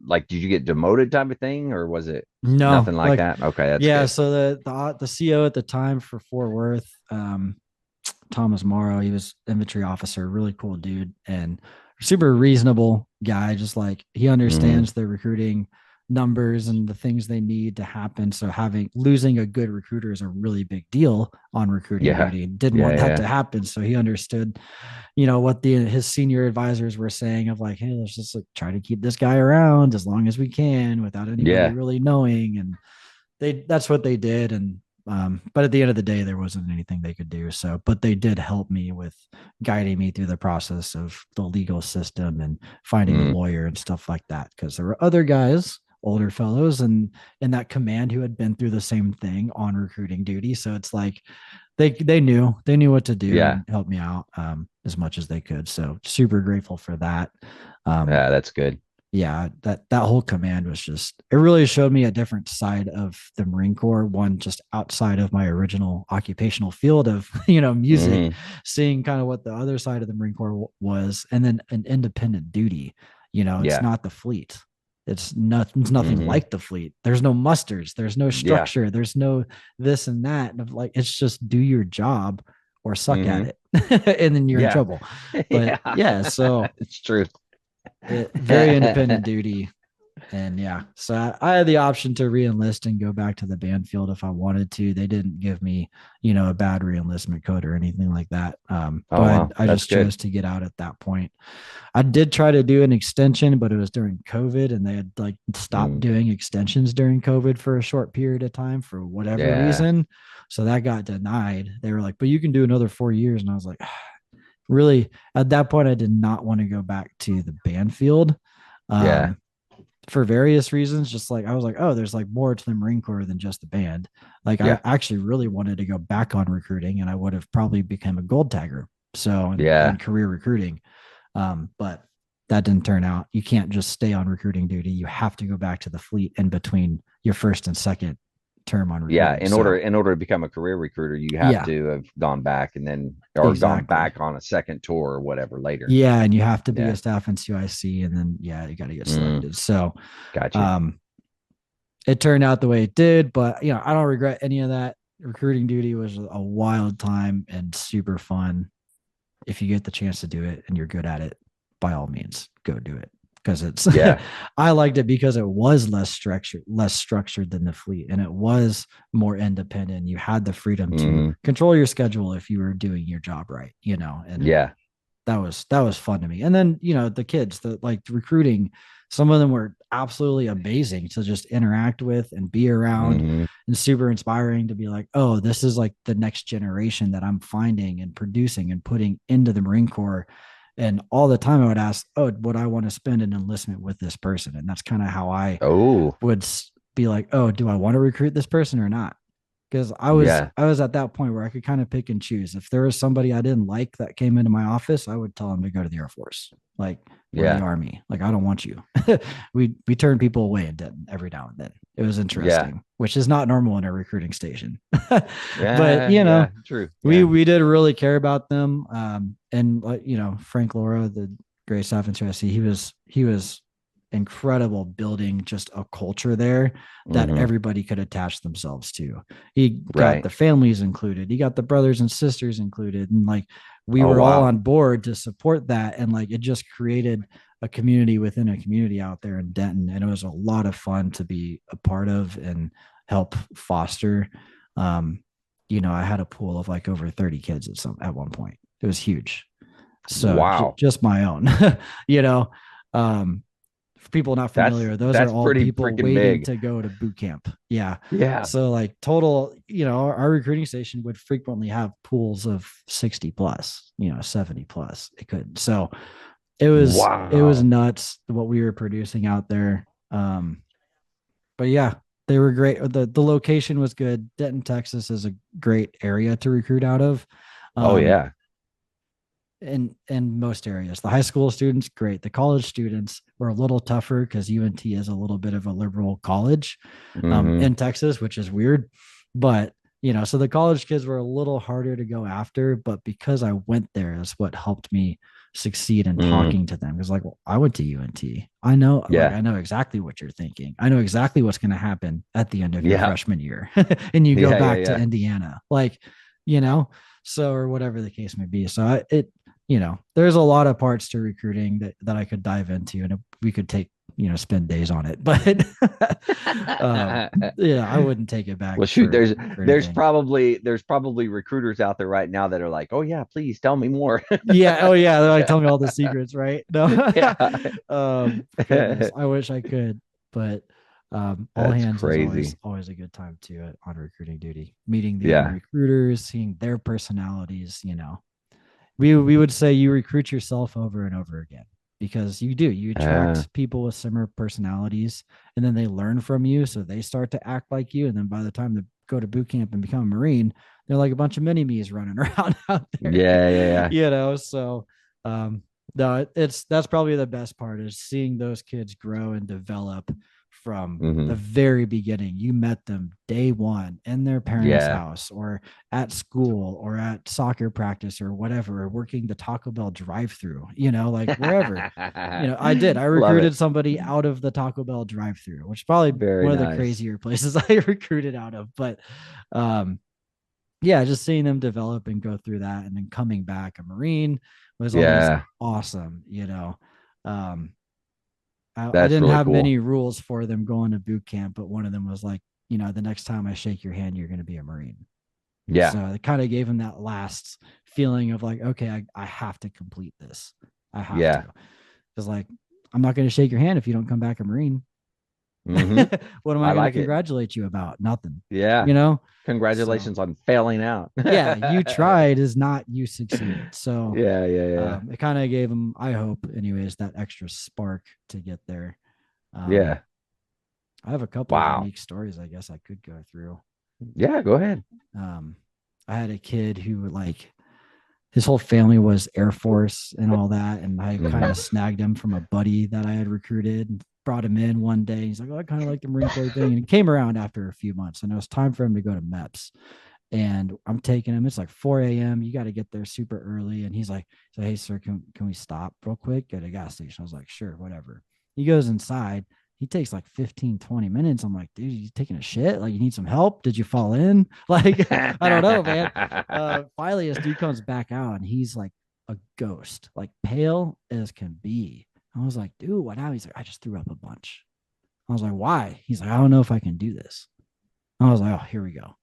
like, did you get demoted type of thing, or was it No, nothing like like, that? Okay, that's yeah. good. So the CO at the time for Fort Worth, Thomas Morrow, he was infantry officer, really cool dude, and super reasonable guy. Just like he Hmm. understands the recruiting numbers and the things they need to happen. So having losing a good recruiter is a really big deal on recruiting Yeah. duty. Didn't Yeah. want that Yeah. to happen. So he understood, what his senior advisors were saying of like, hey, let's just like try to keep this guy around as long as we can without anybody Yeah. really knowing. And that's what they did. And but at the end of the day, there wasn't anything they could do. So, but they did help me with guiding me through the process of the legal system and finding a Mm. lawyer and stuff like that. Because there were other guys, older fellows, and in that command who had been through the same thing on recruiting duty. So it's like they knew what to do Yeah. and help me out as much as they could. So super grateful for that. Um, Yeah. That's good. yeah, that whole command was just, it really showed me a different side of the Marine Corps, one just outside of my original occupational field of music, Hmm. seeing kind of what the other side of the Marine Corps was, and then an independent duty. It's Yeah. not the fleet. It's nothing Hmm. like the fleet. There's no musters, there's no Yeah. structure, there's no this and that. And like, it's just do your job or suck at Hmm. it, and then you're in Yeah. trouble. But Yeah. yeah, so It's true. very independent duty. And yeah, so I had the option to re-enlist and go back to the band field if I wanted to. They didn't give me, a bad re-enlistment code or anything like that. Oh, But wow. I That's just good. chose to get out at that point. I did try to do an extension, but it was during COVID, and they had like stopped Mm. doing extensions during COVID for a short period of time for whatever Yeah. reason. So that got denied. They were like, "But you can do another 4 years," and I was like, really, at that point, I did not want to go back to the band field. Yeah. Um, for various reasons, just like I was like, oh, there's like more to the Marine Corps than just the band. Like I Yeah. actually really wanted to go back on recruiting, and I would have probably become a gold tagger. So in Yeah. career recruiting. But that didn't turn out. You can't just stay on recruiting duty. You have to go back to the fleet in between your first and second term on Yeah. recruiting. In So order in order to become a career recruiter, you have yeah, to have gone back and then or gone exactly. back on a second tour or whatever later. Yeah, and you have to be Yeah. a staff in CIC, and then yeah, you got to get Mm. selected. So Gotcha. um, it turned out the way it did, but I don't regret any of that. Recruiting duty was a wild time and super fun. If you get the chance to do it and you're good at it, by all means, go do it. Because it's Yeah. I liked it because it was less structured than the fleet, and it was more independent. You had the freedom to Hmm. control your schedule if you were doing your job right, and Yeah. that was fun to me. And then the kids, the recruiting, some of them were absolutely amazing to just interact with and be around, Hmm. and super inspiring to be like, oh, this is like the next generation that I'm finding and producing and putting into the Marine Corps. And all the time I would ask, oh, would I want to spend an enlistment with this person? And that's kind of how I Oh, would be like, oh, do I want to recruit this person or not? Because I was yeah. I was at that point where I could kind of pick and choose. If there was somebody I didn't like that came into my office, I would tell them to go to the Air Force, like, or the Yeah. Army. Like, I don't want you. we turn people away in Denton every now and then. It was Yeah. interesting, which is not normal in a recruiting station. But Yeah. Yeah. True. we Yeah. we did really care about them. And Frank Laura, the Gray Staff and CIC, he was incredible, building just a culture there that Hmm. everybody could attach themselves to. He got Right. the families included, he got the brothers and sisters included, and like we Oh, were all wow. on board to support that. And like it just created a community within a community out there in Denton. And it was a lot of fun to be a part of and help foster. Um, I had a pool of like over 30 kids at one point. It was huge. So Wow. just my own, you know, um, for people not familiar, those are That's all pretty people freaking waiting big. to go to boot camp. Yeah. Yeah. So like total, our recruiting station would frequently have pools of 60 plus, 70 plus. It could. So it was Wow. nuts what we were producing out there. But yeah, they were great. The location was good. Denton, Texas is a great area to recruit out of. Oh Um, yeah. in most areas. The high school students, great. The college students were a little tougher because UNT is a little bit of a liberal college Hmm. in Texas, which is weird. But so the college kids were a little harder to go after. But because I went there, is what helped me succeed in Mm. talking to them. Because like, well, I went to UNT. I know, like, Yeah. I know exactly what you're thinking. I know exactly what's going to happen at the end of your Yeah. freshman year, and you go Yeah. Yeah. back to Yeah. Indiana, like, you know. So, or whatever the case may be. So there's a lot of parts to recruiting that I could dive into, and we could take, spend days on it. But um, yeah, I wouldn't take it back Well, shoot, for there's anything. probably there's probably recruiters out there right now that are like, oh yeah, please tell me more. Yeah. Oh yeah. They're like, tell me all the secrets, right? No. Yeah. Goodness, I wish I could, but all That's hands is always crazy. always a good time to it on recruiting duty. Meeting the other Yeah. recruiters, seeing their personalities. We would say you recruit yourself over and over again because you Uh, attract people with similar personalities, and then they learn from you, so they start to act like you, and then by the time they go to boot camp and become a Marine, they're like a bunch of mini me's running around out there. yeah, yeah, So no, that's probably the best part, is seeing those kids grow and develop from yeah. the Hmm. very beginning. You met them day one in their parents' Yeah. house or at school or at soccer practice or whatever, or working the Taco Bell drive-through, like wherever. I did. I Love it. recruited somebody out of the Taco Bell drive-through, which is probably Very one of the nice. crazier places I recruited out of. But um, yeah, just seeing them develop and go through that, and then coming back a Marine was always Yeah, awesome. Um, I that's didn't really have cool. many rules for them going to boot camp, but one of them was like, the next time I shake your hand, you're going to be a Marine. Yeah. So it kind of gave him that last feeling of like, okay, I have to complete this. I have to. Yeah. Because like, I'm not going to shake your hand if you don't come back a Marine. Hmm. What am I I going to like it. congratulate you about? Nothing. Yeah. You know? So Congratulations on failing out. yeah, you Yeah, tried is not you succeeded. So yeah, yeah. it kind of gave him, I hope, anyways, that extra spark to get there. Um, Yeah. I have a couple of Wow. unique stories I guess I could go through. Yeah, go ahead. Um, I had a kid who like his whole family was Air Force and all that, and I kind of Hmm. snagged him from a buddy that I had recruited and brought him in one day. He's like, "Oh, I kind of like the Marine Corps thing," and he came around after a few months, and it was time for him to go to MEPS. And I'm taking him. It's like 4 a.m. You got to get there super early. And he's like, "So hey, sir, can we stop real quick at a gas station?" I was like, "Sure, whatever." He goes inside. He takes like 15, 20 minutes. I'm like, dude, you taking a shit? Like, you need some help? Did you fall in? Like, I don't know, man. Finally, this dude comes back out and he's like a ghost, like pale as can be. I was like, dude, what now? He's like, I just threw up a bunch. I was like, why? He's like, I don't know if I can do this. I was like, oh, here we go.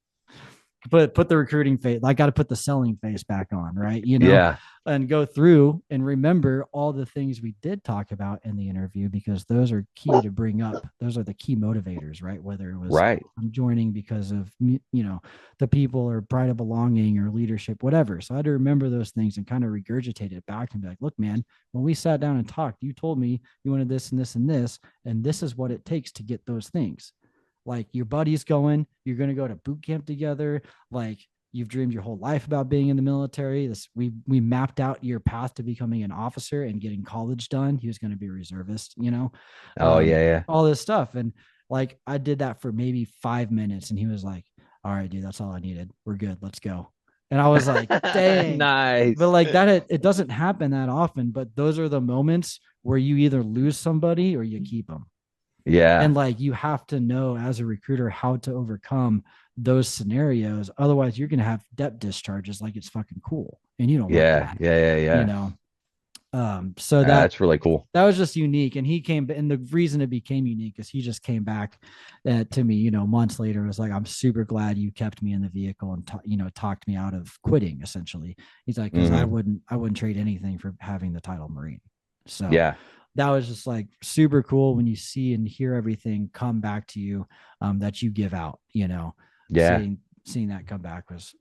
Put the recruiting face. I got to put the selling face back on, right? Yeah. And go through and remember all the things we did talk about in the interview, because those are key to bring up. Those are the key motivators, right? Whether it was Right. I'm joining because of the people, or pride of belonging, or leadership, whatever. So I had to remember those things and kind of regurgitate it back and be like, look, man, when we sat down and talked, you told me you wanted this and this and this is what it takes to get those things. Like, your buddy's going, you're going to go to boot camp together. Like, you've dreamed your whole life about being in the military. We mapped out your path to becoming an officer and getting college done. He was going to be a reservist, Oh yeah, yeah. all this stuff. And like, I did that for maybe 5 minutes, and he was like, all right, dude, that's all I needed. We're good. Let's go. And I was like, dang. But Nice. like that, it doesn't happen that often, but those are the moments where you either lose somebody or you keep them. Yeah. And like, you have to know as a recruiter how to overcome those scenarios. Otherwise, you're going to have depth discharges like it's fucking cool. And you don't want Yeah. that, Yeah. Yeah. you Yeah. know? So That's really cool. that was just unique. And he came, and the reason it became unique is he just came back to me, months later. It was like, I'm super glad you kept me in the vehicle and, talked me out of quitting, essentially. He's like, cause Hmm. I wouldn't trade anything for having the title Marine. So Yeah. that was just like super cool when you see and hear everything come back to you, that you give out, Yeah. seeing that come back was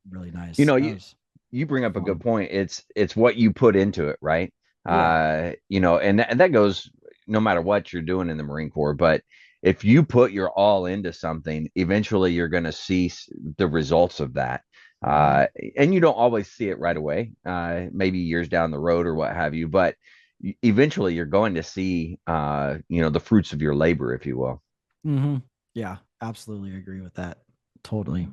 really You nice. know, That you was you bring up a good fun. point. It's what you put into it, right? Yeah. And that goes no matter what you're doing in the Marine Corps. But if you put your all into something, eventually you're going to see the results of that. Mhm. Uh, and you don't always see it right away, maybe years down the road or what have you. But eventually you're going to see, the fruits of your labor, if you will. Yeah, absolutely agree with that. Totally.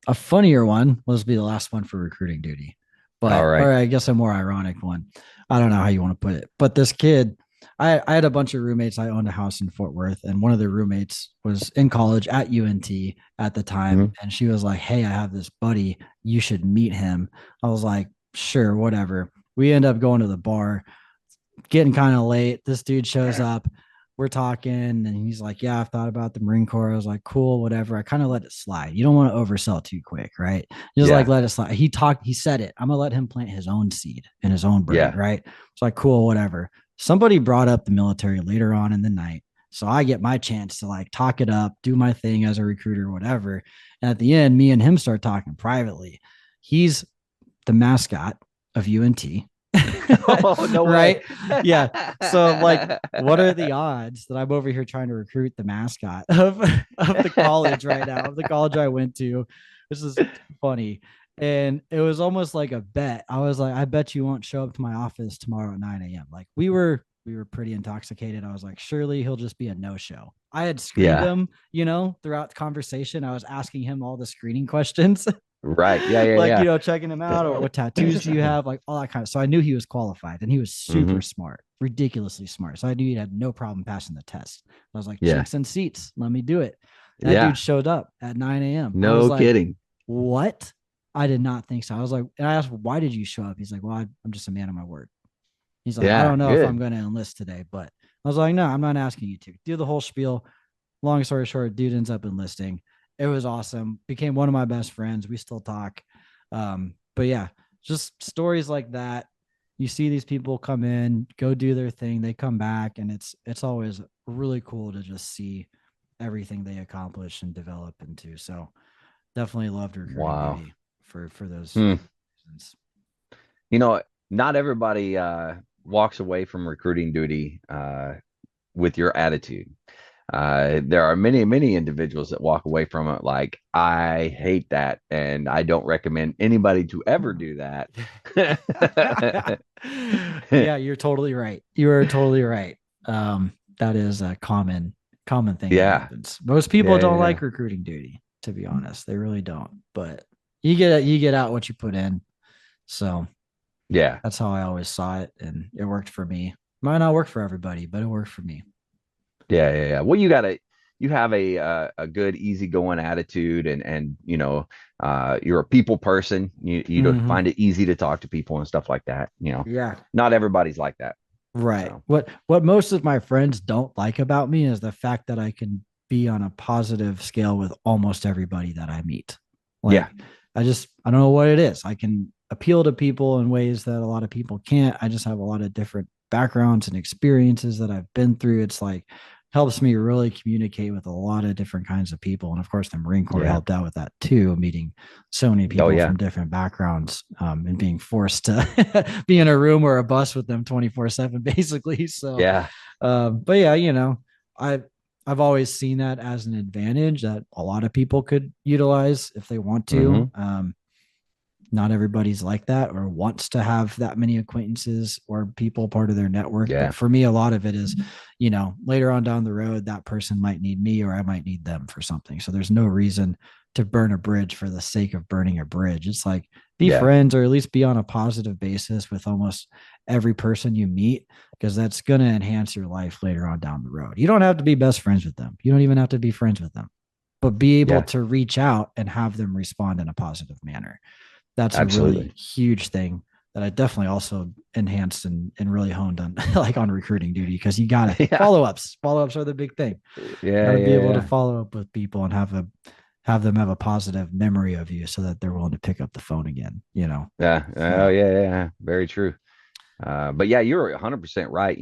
A funnier one was be the last one for recruiting duty, All or right. I guess a more ironic one. I don't know how you want to put it, but this kid, I had a bunch of roommates. I owned a house in Fort Worth, and one of the roommates was in college at UNT at the time. Mhm. And she was like, "Hey, I have this buddy. You should meet him." I was like, "Sure, whatever." We end up going to the bar, getting kind of late. This dude shows up. We're talking, and he's like, "Yeah, I've thought about the Marine Corps." I was like, "Cool, whatever." I kind of let it slide. You don't want to oversell too quick, right? Just like Yeah. let it slide. He said it. I'm gonna let him plant his own seed in his own brain, Yeah. right? It's like, cool, whatever. Somebody brought up the military later on in the night. So I get my chance to like talk it up, do my thing as a recruiter, whatever. And at the end, me and him start talking privately. He's the mascot of UNT. Oh, no way. Right? Yeah. So like, what are the odds that I'm over here trying to recruit the mascot of the college right now, of the college I went to? This is funny. And it was almost like a bet. I was like, I bet you won't show up to my office tomorrow at 9 a.m. Like we were pretty intoxicated. I was like, surely he'll just be a no-show. I had screened Yeah. him, throughout the conversation. I was asking him all the screening questions. Right. Yeah. Yeah. Like, Yeah. checking him out, or what tattoos do you have, like all that kind of. So I knew he was qualified, and he was super Hmm. smart, ridiculously smart. So I knew he'd have no problem passing the test. I was like, Yeah. chicks and seats, let me do it. And that dude Yeah. showed up at 9 a.m. I was No like, kidding. what? I did not think so. I was like, and I asked, why did you show up? He's like, well, I'm just a man of my word. He's like, I Yeah. don't know if I'm Good. going to enlist today, but I was like, no, I'm not asking you to do the whole spiel. Long story short, dude ends up enlisting. It was awesome. Became one of my best friends. We still talk. But yeah, just stories like that. You see these people come in, go do their thing, they come back, and it's always really cool to just see everything they accomplish and develop into. So definitely loved recruiting Wow. duty for those Hmm. reasons. You know, not everybody walks away from recruiting duty with your attitude. There are many, many individuals that walk away from it like, I hate that, and I don't recommend anybody to ever do that. Yeah, you're totally right. You are totally right. That is a common thing that Yeah. happens. Most people Yeah. don't Yeah. like recruiting duty, to be honest. They really don't. But you get out what you put in. So Yeah. that's how I always saw it, and it worked for me. Might not work for everybody, but it worked for me. Yeah. Yeah. Yeah. Well, you have a good easygoing attitude, and you're a people person. You don't Mm-hmm. find it easy to talk to people and stuff like that. Yeah. Not everybody's like that. Right. So What most of my friends don't like about me is the fact that I can be on a positive scale with almost everybody that I meet. yeah. Like I don't know what it is. I can appeal to people in ways that a lot of people can't. I just have a lot of different backgrounds and experiences that I've been through. It's like helps me really communicate with a lot of different kinds of people. And of course, the Marine Corps Yeah. helped out with that too, meeting so many Oh people yeah. from different backgrounds, and being forced to be in a room or a bus with them 24/7, basically. So, Yeah. but yeah, I've always seen that as an advantage that a lot of people could utilize if they want to. Hmm. Not everybody's like that or wants to have that many acquaintances or people part of their network. But Yeah. for me, a lot of it is, later on down the road, that person might need me or I might need them for something. So there's no reason to burn a bridge for the sake of burning a bridge. It's like be Yeah. friends or at least be on a positive basis with almost every person you meet, because that's going to enhance your life later on down the road. You don't have to be best friends with them. You don't even have to be friends with them, but be able Yeah. to reach out and have them respond in a positive manner. That's a really Absolutely. huge thing that I definitely also enhanced and really honed on like on recruiting duty, because you got to Yeah. follow-ups. Follow-ups are the big thing. Got Yeah. to be able to Yeah. follow up with people and have them have a positive memory of you so that they're willing to pick up the phone again. Yeah. Oh So yeah. Yeah. Very true. But yeah, you're 100% right.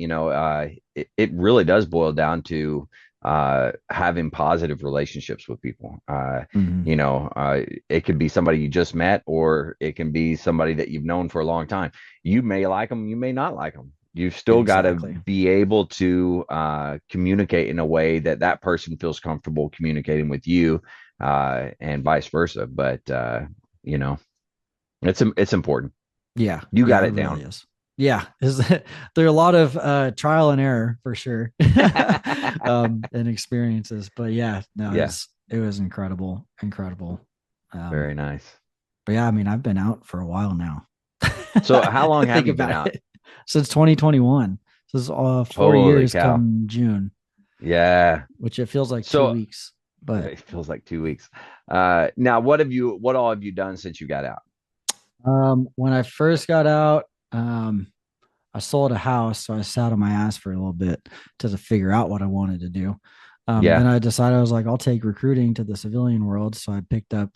It really does boil down to having positive relationships with people. Mhm. It could be somebody you just met, or it can be somebody that you've known for a long time. You may like them, you may not like them. You've still got to Exactly. be able to communicate in a way that that person feels comfortable communicating with you, and vice versa. But you know, it's important. Yeah. You got Yeah, it it really down. is. Yeah. There are a lot of trial and error for sure. And experiences. But yeah, no, Yeah, it was incredible. Incredible. Um, very nice. but yeah, I mean, I've been out for a while now. So, how long have Think you been about out? it. Since 2021. So it's 4 Holy years cow! come June, Yeah. which it feels like two So weeks. But it feels like 2 weeks. Now, what all have you done since you got out? when I first got out, I sold a house, so I sat on my ass for a little bit to figure out what I wanted to do. Then Yeah. I decided I was like, I'll take recruiting to the civilian world. So I picked up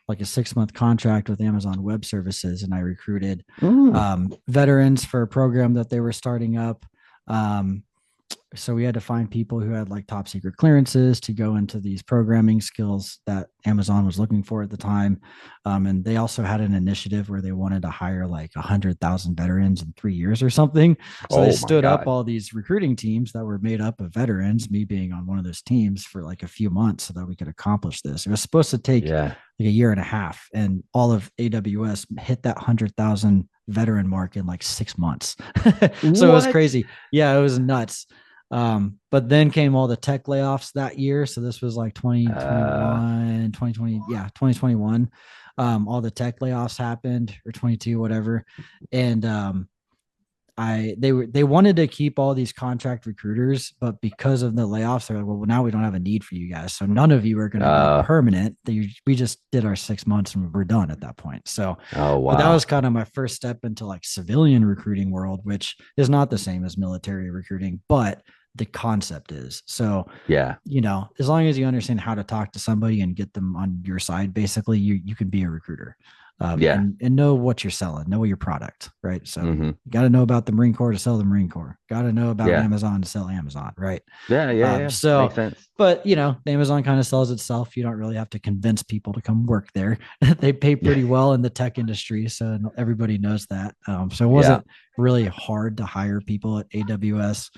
like a 6 month contract with Amazon Web Services, and I recruited Mm. veterans for a program that they were starting up. Um, so we had to find people who had like top secret clearances to go into these programming skills that Amazon was looking for at the time. And they also had an initiative where they wanted to hire like 100,000 veterans in 3 years or something. So they Oh my stood up God. all these recruiting teams that were made up of veterans, me being on one of those teams for like a few months so that we could accomplish this. It was supposed to take Yeah. like a year and a half, and all of AWS hit that 100,000 veteran mark in like 6 months. So it was What? crazy. Yeah, it was nuts. But then came all the tech layoffs that year. So this was like Uh, 2021, 2020. Yeah, 2021. All the tech layoffs happened, or 22, whatever. And they wanted to keep all these contract recruiters, but because of the layoffs, they're like, well, now we don't have a need for you guys. So none of you are going to go uh, permanent. We just did our 6 months and we're done at that point. So, oh but that was wow. kind of my first step into like civilian recruiting world, which is not the same as military recruiting, but the concept is. So, Yeah. as long as you understand how to talk to somebody and get them on your side, basically you can be a recruiter. Yeah. And know what you're selling, know your product, right? So Hmm. you got to know about the Marine Corps to sell the Marine Corps. Got to know about Yeah. Amazon to sell Amazon, right? Yeah. Yeah. Yeah. Makes So, sense. but Amazon kind of sells itself. You don't really have to convince people to come work there. They pay Yeah. pretty well in the tech industry, so everybody knows that. So it Yeah. wasn't really hard to hire people at AWS,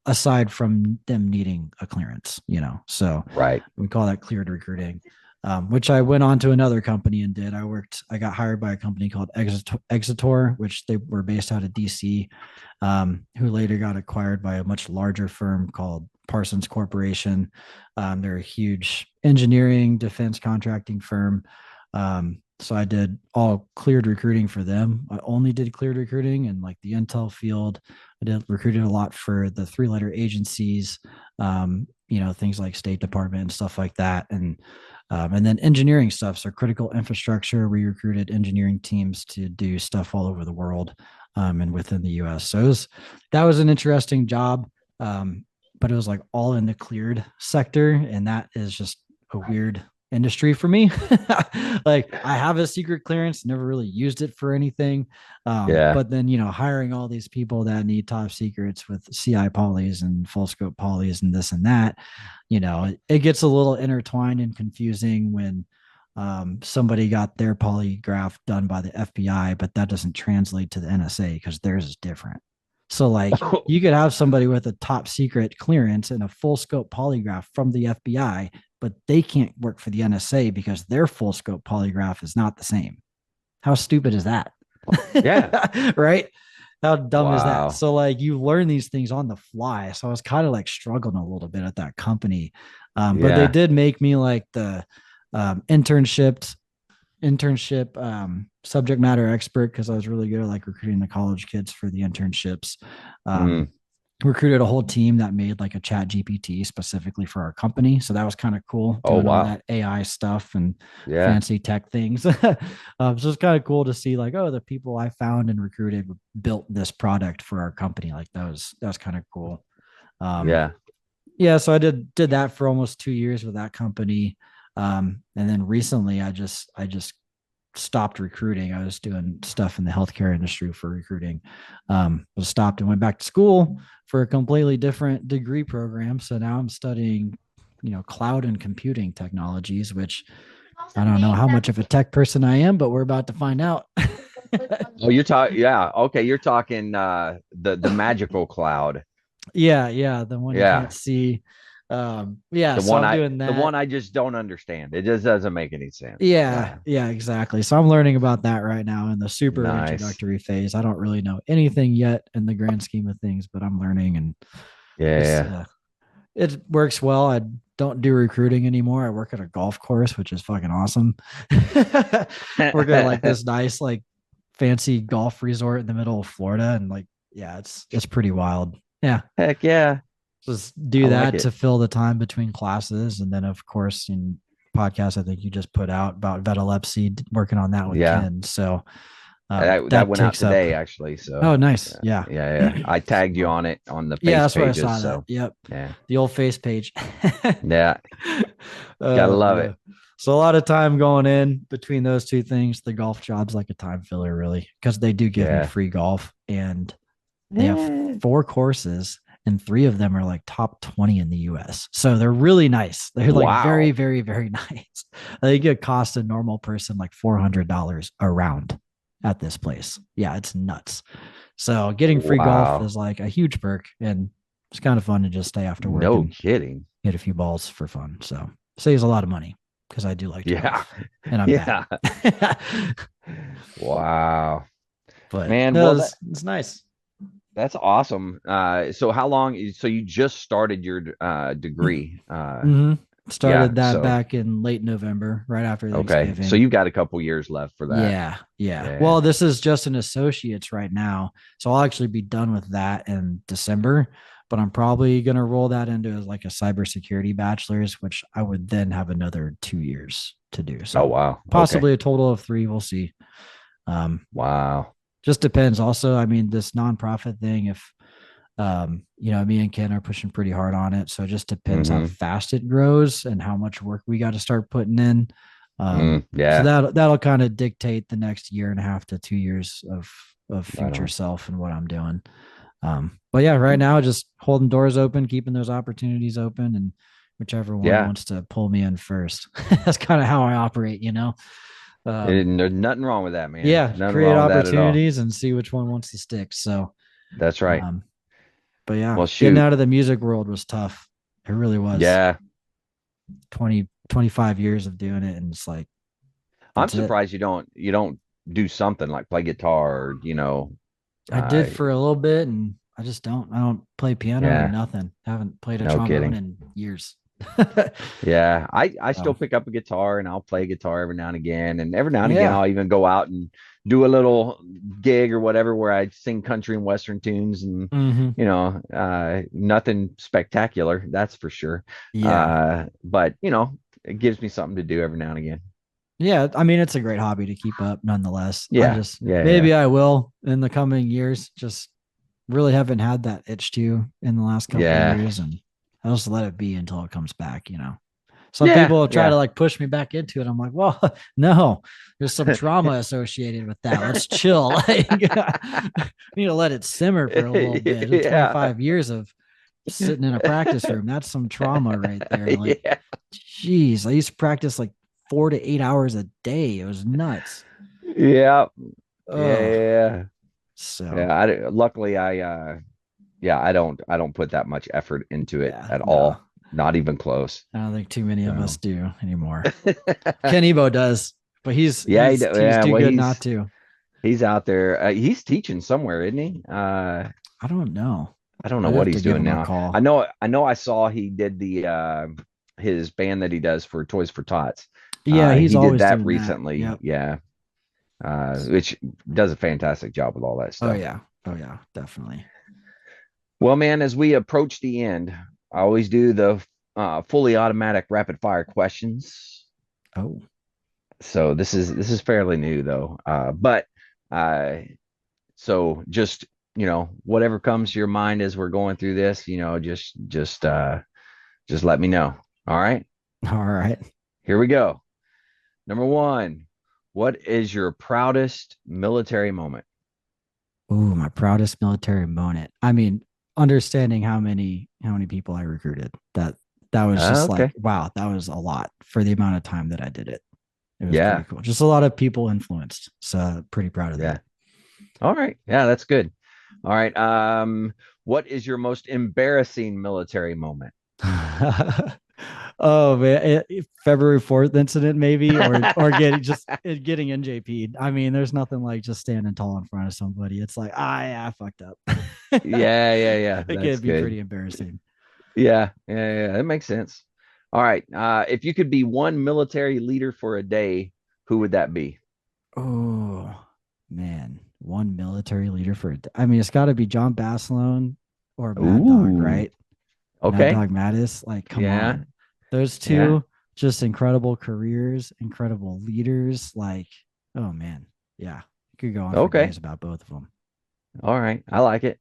aside from them needing a clearance. So Right. we call that cleared recruiting. Which I went on to another company and did. I got hired by a company called Exitor, which they were based out of DC, who later got acquired by a much larger firm called Parsons Corporation. They're a huge engineering defense contracting firm. So I did all cleared recruiting for them. I only did cleared recruiting in like the intel field. I did recruited a lot for the 3-letter agencies, things like State Department and stuff like that. And then engineering stuff. So critical infrastructure, we recruited engineering teams to do stuff all over the world, and within the US. So that was an interesting job. But it was like all in the cleared sector. And that is just a weird industry for me. Like I have a secret clearance, never really used it for anything. Yeah. But then, hiring all these people that need top secrets with CI polys and full scope polys and this and that, it gets a little intertwined and confusing when somebody got their polygraph done by the FBI, but that doesn't translate to the NSA because theirs is different. So, like, you could have somebody with a top secret clearance and a full scope polygraph from the FBI, but they can't work for the NSA because their full scope polygraph is not the same. How stupid is that? Yeah. Right? How dumb is that? Wow. So like you learn these things on the fly. So I was kind of like struggling a little bit at that company. But they Yeah. did make me like the internship subject matter expert because I was really good at like recruiting the college kids for the internships. Um, Mm. Recruited a whole team that made like a chat GPT specifically for our company. So that was kind of cool Oh doing all wow. that AI stuff and Yeah. fancy tech things. So it's kind of cool to see like, oh, the people I found and recruited built this product for our company. Like that was kind of cool. Um, Yeah. yeah, so I did that for almost 2 years with that company. And then recently I just stopped recruiting. I was doing stuff in the healthcare industry for recruiting. Was stopped and went back to school for a completely different degree program. So now I'm studying, cloud and computing technologies, which I don't know how much of a tech person I am, but we're about to find out. Oh, you're talking. Yeah. Okay. You're talking the magical cloud. Yeah, the one you Yeah. can't see. Yeah, The so one I'm I doing the that. one I just don't understand. It just doesn't make any sense. Yeah, exactly. So I'm learning about that right now in the super Nice. introductory phase. I don't really know anything yet in the grand scheme of things, but I'm learning, and it's Yeah. it works well. I don't do recruiting anymore. I work at a golf course, which is fucking awesome. Work at like this nice, like fancy golf resort in the middle of Florida, and like, yeah, it's pretty wild. Yeah, Heck yeah. just I do like that it. to fill the time between classes, and then of course in podcast I think you just put out about vetilepsy, working on that with Yeah. Ken. So That that went out takes up. today, actually. So Oh, nice. Yeah. yeah. I tagged you So, on it on the yeah, face that's where I pages. saw that. So Yep. yeah. The old face page. Yeah. Gotta Oh love it. yeah. So a lot of time going in between those two things. The golf job's like a time filler, really, because they do give me Yeah. free golf, and they have Yeah. 4 courses, and 3 of them are like top 20 in the US. So they're really nice. They're like very, Wow. very, very nice. I think it cost a normal person like $400 a round at this place. Yeah, it's nuts. So getting free golf Wow. is like a huge perk, and it's kind of fun to just stay after work No and kidding. hit a few balls for fun. So saves a lot of money because I do like to Yeah. golf and I'm bad. Yeah. Wow. But Man, no, well it's nice. that's awesome. So how long so you just started your degree? Mm-hmm. Yeah, Started that so back in late November, right after okay. So Thanksgiving. you've got a couple years left for that. Yeah. Yeah. Well, this is just an associate's right now. So I'll actually be done with that in December, but I'm probably going to roll that into like a cybersecurity bachelor's, which I would then have another 2 years to do. Oh So wow. Okay. possibly a total of 3. We'll see. Um, Wow. just depends. Also, I mean, this nonprofit thing, if me and Ken are pushing pretty hard on it. So it just depends how Mm-hmm. fast it grows and how much work we got to start putting in. So Yeah. that'll kind of dictate the next year and a half to 2 years of Right future on. self and what I'm doing. But yeah, right now just holding doors open, keeping those opportunities open, and whichever one Yeah. wants to pull me in first. That's kind of how I operate. Um, And there's nothing wrong with that, man. yeah, Nothing create wrong with that at all. opportunities and see which one wants to stick. So, That's right. um, but yeah, Well, getting shoot. out of the music world was tough. It really was. Yeah. 20, 25 years of doing it. And it's like, I'm that's it. surprised you don't do something like play guitar or. I did for a little bit, and I just don't. I don't play piano or Yeah. nothing. I haven't played a No trombone kidding. in years. Yeah, I still So, pick up a guitar and I'll play guitar every now and again. And every now and again, yeah. I'll even go out and do a little gig or whatever where I sing country and western tunes and Hmm. nothing spectacular, that's for sure. Yeah. But it gives me something to do every now and again. Yeah. I mean, it's a great hobby to keep up nonetheless. I Yeah, just, yeah, yeah, maybe I will in the coming years. Just really haven't had that itch to in the last couple of yeah, years. And I'll just let it be until it comes back. Some yeah, people try to yeah. like push me back into it. I'm like, well, no, there's some trauma associated with that. Let's chill. Like, need to let it simmer for a little bit. Yeah, 25 years of sitting in a practice room. That's some trauma right there. Like, yeah, geez, I used to practice like 4 to 8 hours a day. It was nuts. yeah, Oh, yeah. so Yeah, luckily yeah, I don't put that much effort into it yeah, at no, all. Not even close. I don't think too many of us So do anymore. Ken Ebo does, but he's yeah, he's he's yeah, too well good not to. he's out there. He's teaching somewhere, isn't he? I don't know. I don't know I'd what have to he's give doing him a now. call. I know I saw he did the his band that he does for Toys for Tots. Yeah, he's He did always that doing that. recently. Yep. Yeah. Which does a fantastic job with all that Oh stuff. yeah. Oh yeah, definitely. Well, man, as we approach the end, I always do the fully automatic rapid fire questions. Oh. So this is fairly new though. But uh, so just whatever comes to your mind as we're going through this, just let me know. All right, All right. here we go. Number one, What is your proudest military moment? Ooh, my proudest military moment. I mean, understanding how many people I recruited. That was just like, Okay. wow, that was a lot for the amount of time that I did it. It was pretty Yeah. cool. Just a lot of people influenced. So pretty proud of Yeah. that. All right. Yeah, that's good. All right. What is your most embarrassing military moment? Oh man, February 4th incident maybe, or getting NJP'd. I mean, there's nothing like just standing tall in front of somebody. It's like, yeah, I fucked up. Yeah, yeah, yeah. It That's can be good. pretty embarrassing. Yeah, yeah, yeah. That makes sense. All right. If you could be one military leader for a day, who would that be? Oh man, one military leader I mean, it's got to be John Basilone or Mad Dog, Ooh. right? Mad Okay. Dog Mattis. Like, come Yeah. on, those Yeah. two, just incredible careers, incredible leaders. Like, oh man, yeah, could go on for Okay. days about both of them. All right. I like it.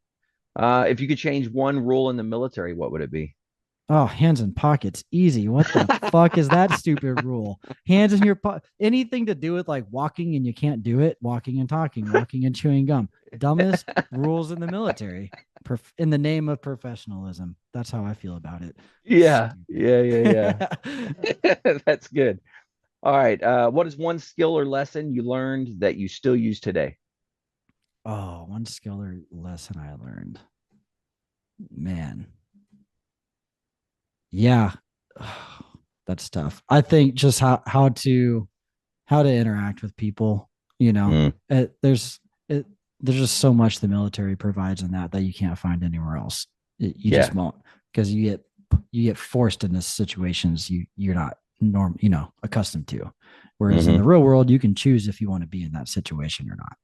If you could change one rule in the military, what would it be? Oh, hands in pockets, easy. What the fuck is that stupid rule? Hands in your anything to do with like walking and you can't do it, walking and talking, walking and chewing gum. Dumbest rules in the military. In the name of professionalism. That's how I feel about it. Yeah. Stupid. Yeah. Yeah. Yeah. That's good. All right. What is one skill or lesson you learned that you still use today? Oh, one skill or lesson I learned. Man. Yeah. That's tough. I think just how to interact with people, you know. Mm, It, there's just so much the military provides in that you can't find anywhere else. You just yeah. won't, because you get forced into situations you're not accustomed to. Whereas in Hmm. the real world, you can choose if you want to be in that situation or not.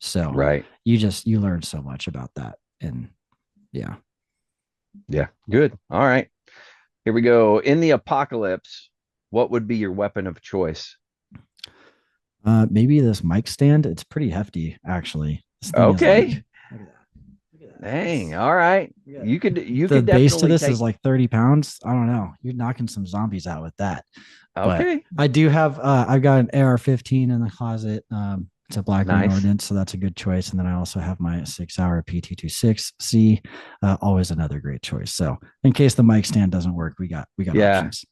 So Right. you learn so much about that. And yeah. Yeah. Good. All right. Here we go. In the apocalypse, what would be your weapon of choice? Maybe this mic stand. It's pretty hefty, actually. This thing is Okay. like, look at that. Look at that. Dang. All right. Yeah. You could The base to definitely this is take. like 30 pounds. I don't know. You're knocking some zombies out with that. But Okay. I do have I've got an AR-15 in the closet. It's a black line Nice. ordnance, so that's a good choice. And then I also have my 6-hour PT26C, always another great choice. So in case the mic stand doesn't work, we got Yeah. options.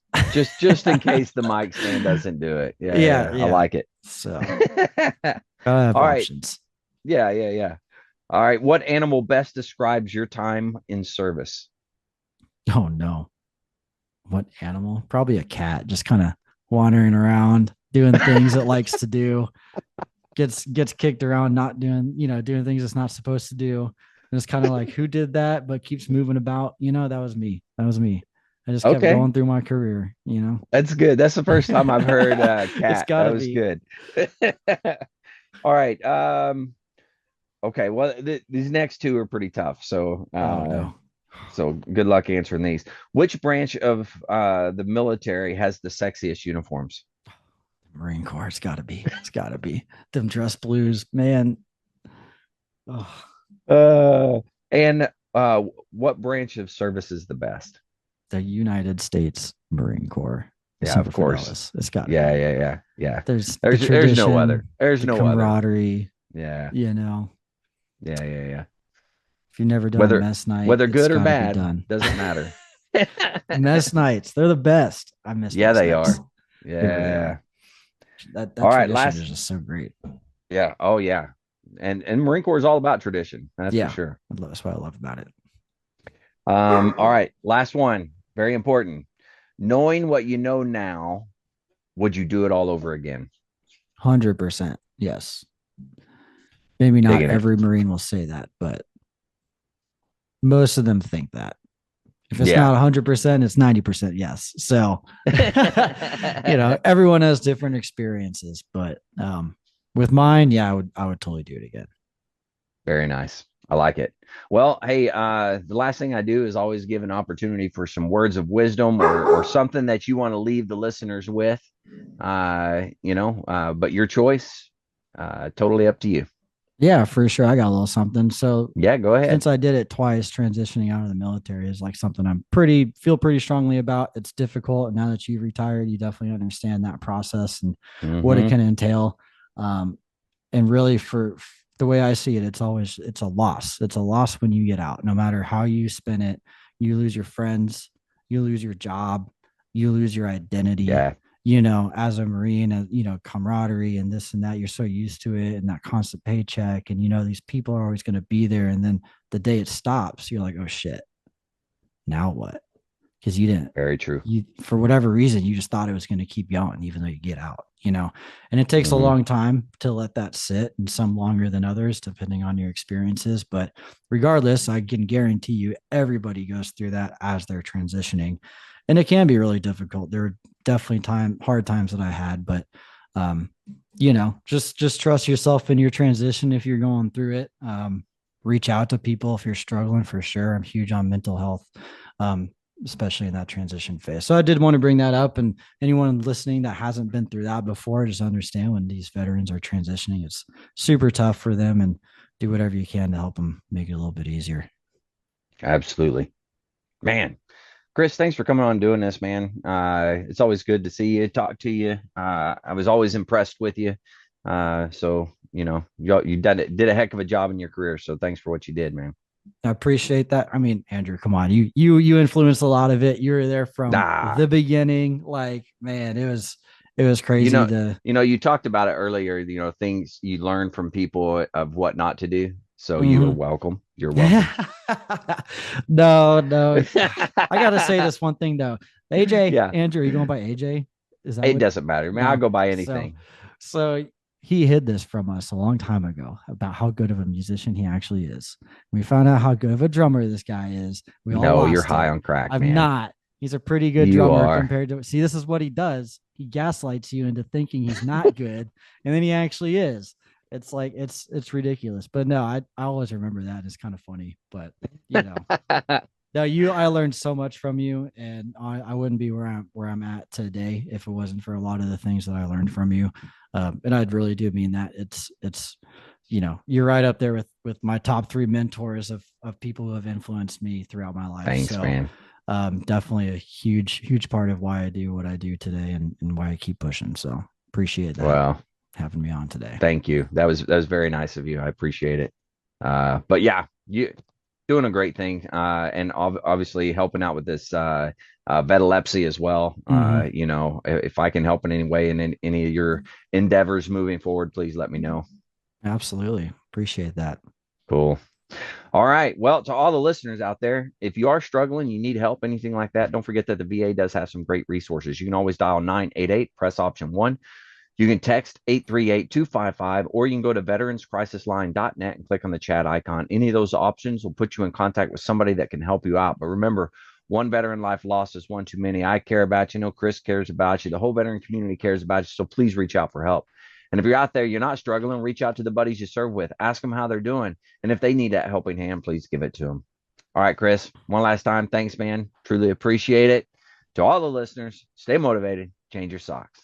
Just in case the mic stand doesn't do it. Yeah, yeah, Yeah, yeah. I yeah. like it. So gotta have All right. options. Yeah, yeah, yeah. All right. What animal best describes your time in service? Oh no. What animal? Probably a cat, just kind of wandering around, doing things it likes to do. Gets kicked around, not doing things it's not supposed to do. And it's kind of like, who did that, but keeps moving about. That was me. That was me. I just kept Okay. going through my career. That's good. That's the first time I've heard It's cat. That gotta was be. good. All right. Okay. Well, these next two are pretty tough. So Oh no. so good luck answering these. Which branch of the military has the sexiest uniforms? Marine Corps. It's gotta be them dress blues, man. Oh, And what branch of service is the best? the United States Marine Corps. Yeah, of Semper course. Fidelis. It's gotta Yeah, be. yeah, yeah, yeah. There's the There's no other. tradition, There's the no other. camaraderie. Yeah, You know, yeah, yeah, yeah. if you've never done a Whether mess night, whether it's good or got to be bad done. doesn't matter. Mess nights, they're the best. I miss Yeah, mess they nights. are. They really Yeah. are. That All right, tradition is last. just so great. Yeah. Oh, yeah. And Marine Corps is all about tradition. That's for Yeah, sure. that's what I love about it. All right, last one. Very important. Knowing what you know now, would you do it all over again? 100%. Yes. Maybe not Digging it. every Marine will say that, but most of them think that. If it's Yeah. not 100%, it's 90% yes. So, everyone has different experiences, but with mine, yeah, I would totally do it again. Very nice. I like it. Well, hey, the last thing I do is always give an opportunity for some words of wisdom or something that you want to leave the listeners with. But your choice, totally up to you. Yeah, for sure. I got a little something. So Yeah, go ahead. since I did it twice, transitioning out of the military is like something feel pretty strongly about. It's difficult. And now that you've retired, you definitely understand that process and what it Hmm. can entail. Um, and really for the way I see it, it's a loss. It's a loss when you get out. No matter how you spin it, you lose your friends, you lose your job, you lose your identity. Yeah, As a Marine, camaraderie and this and that, you're so used to it and that constant paycheck. And, these people are always going to be there. And then the day it stops, you're like, oh shit, now what? Because very true. for whatever reason, you just thought it was going to keep going, even though you get out. And it takes a Mhm. long time to let that sit, and some longer than others, depending on your experiences. But regardless, I can guarantee you everybody goes through that as they're transitioning. And it can be really difficult. There are definitely hard times that I had, but um, just trust yourself in your transition if you're going through it. Reach out to people if you're struggling, for sure. I'm huge on mental health. Um, Especially in that transition phase. So I did want to bring that up. And anyone listening that hasn't been through that before, just understand when these veterans are transitioning, it's super tough for them, and do whatever you can to help them make it a little bit easier. Absolutely, man. Chris, thanks for coming on and doing this, man. It's always good to see you, talk to you. I was always impressed with you. So you did a heck of a job in your career. So thanks for what you did, man. I appreciate that. I mean, Andrew, come on, you influenced a lot of it. You were there from Ah, the beginning. Like, man, it was you crazy know, to. you talked about it earlier. Things you learn from people of what not to do. So you are Mhm. welcome. You're welcome. No. I gotta say this one thing though. AJ, Yeah, Andrew, are you going by AJ? Is that it what? doesn't matter. I mean, I No. go by So, anything. so he hid this from us a long time ago about how good of a musician he actually is. We found out how good of a drummer this guy is. We all No, you're lost high it. on crack, I'm man. not. He's a pretty good You drummer are. compared to. See, this is what he does. He gaslights you into thinking he's not good, and then he actually is. It's like it's ridiculous. But no, I always remember that. It's kind of funny. But you know, no, I learned so much from you, and I wouldn't be where I'm at today if it wasn't for a lot of the things that I learned from you. And I really do mean that. It's you're right up there with my top three mentors of people who have influenced me throughout my life. Thanks, So man. definitely a huge part of why I do what I do today, and why I keep pushing. So appreciate that, Well, having me on today. thank you. That was very nice of you. I appreciate it. But yeah, you doing a great thing, and obviously helping out with this vetalepsy as well. Mm-hmm. If I can help in any way in any of your endeavors moving forward, please let me know. Absolutely appreciate that. Cool. All right. Well, to all the listeners out there, if you are struggling, you need help, anything like that, don't forget that the VA does have some great resources. You can always dial 988, press option one. You can text 838-255, or you can go to veteranscrisisline.net and click on the chat icon. Any of those options will put you in contact with somebody that can help you out. But remember, one veteran life lost is one too many. I care about you. Chris cares about you. The whole veteran community cares about you. So please reach out for help. And if you're out there, you're not struggling, reach out to the buddies you serve with. Ask them how they're doing. And if they need that helping hand, please give it to them. All right, Chris, one last time. Thanks, man. Truly appreciate it. To all the listeners, stay motivated, change your socks.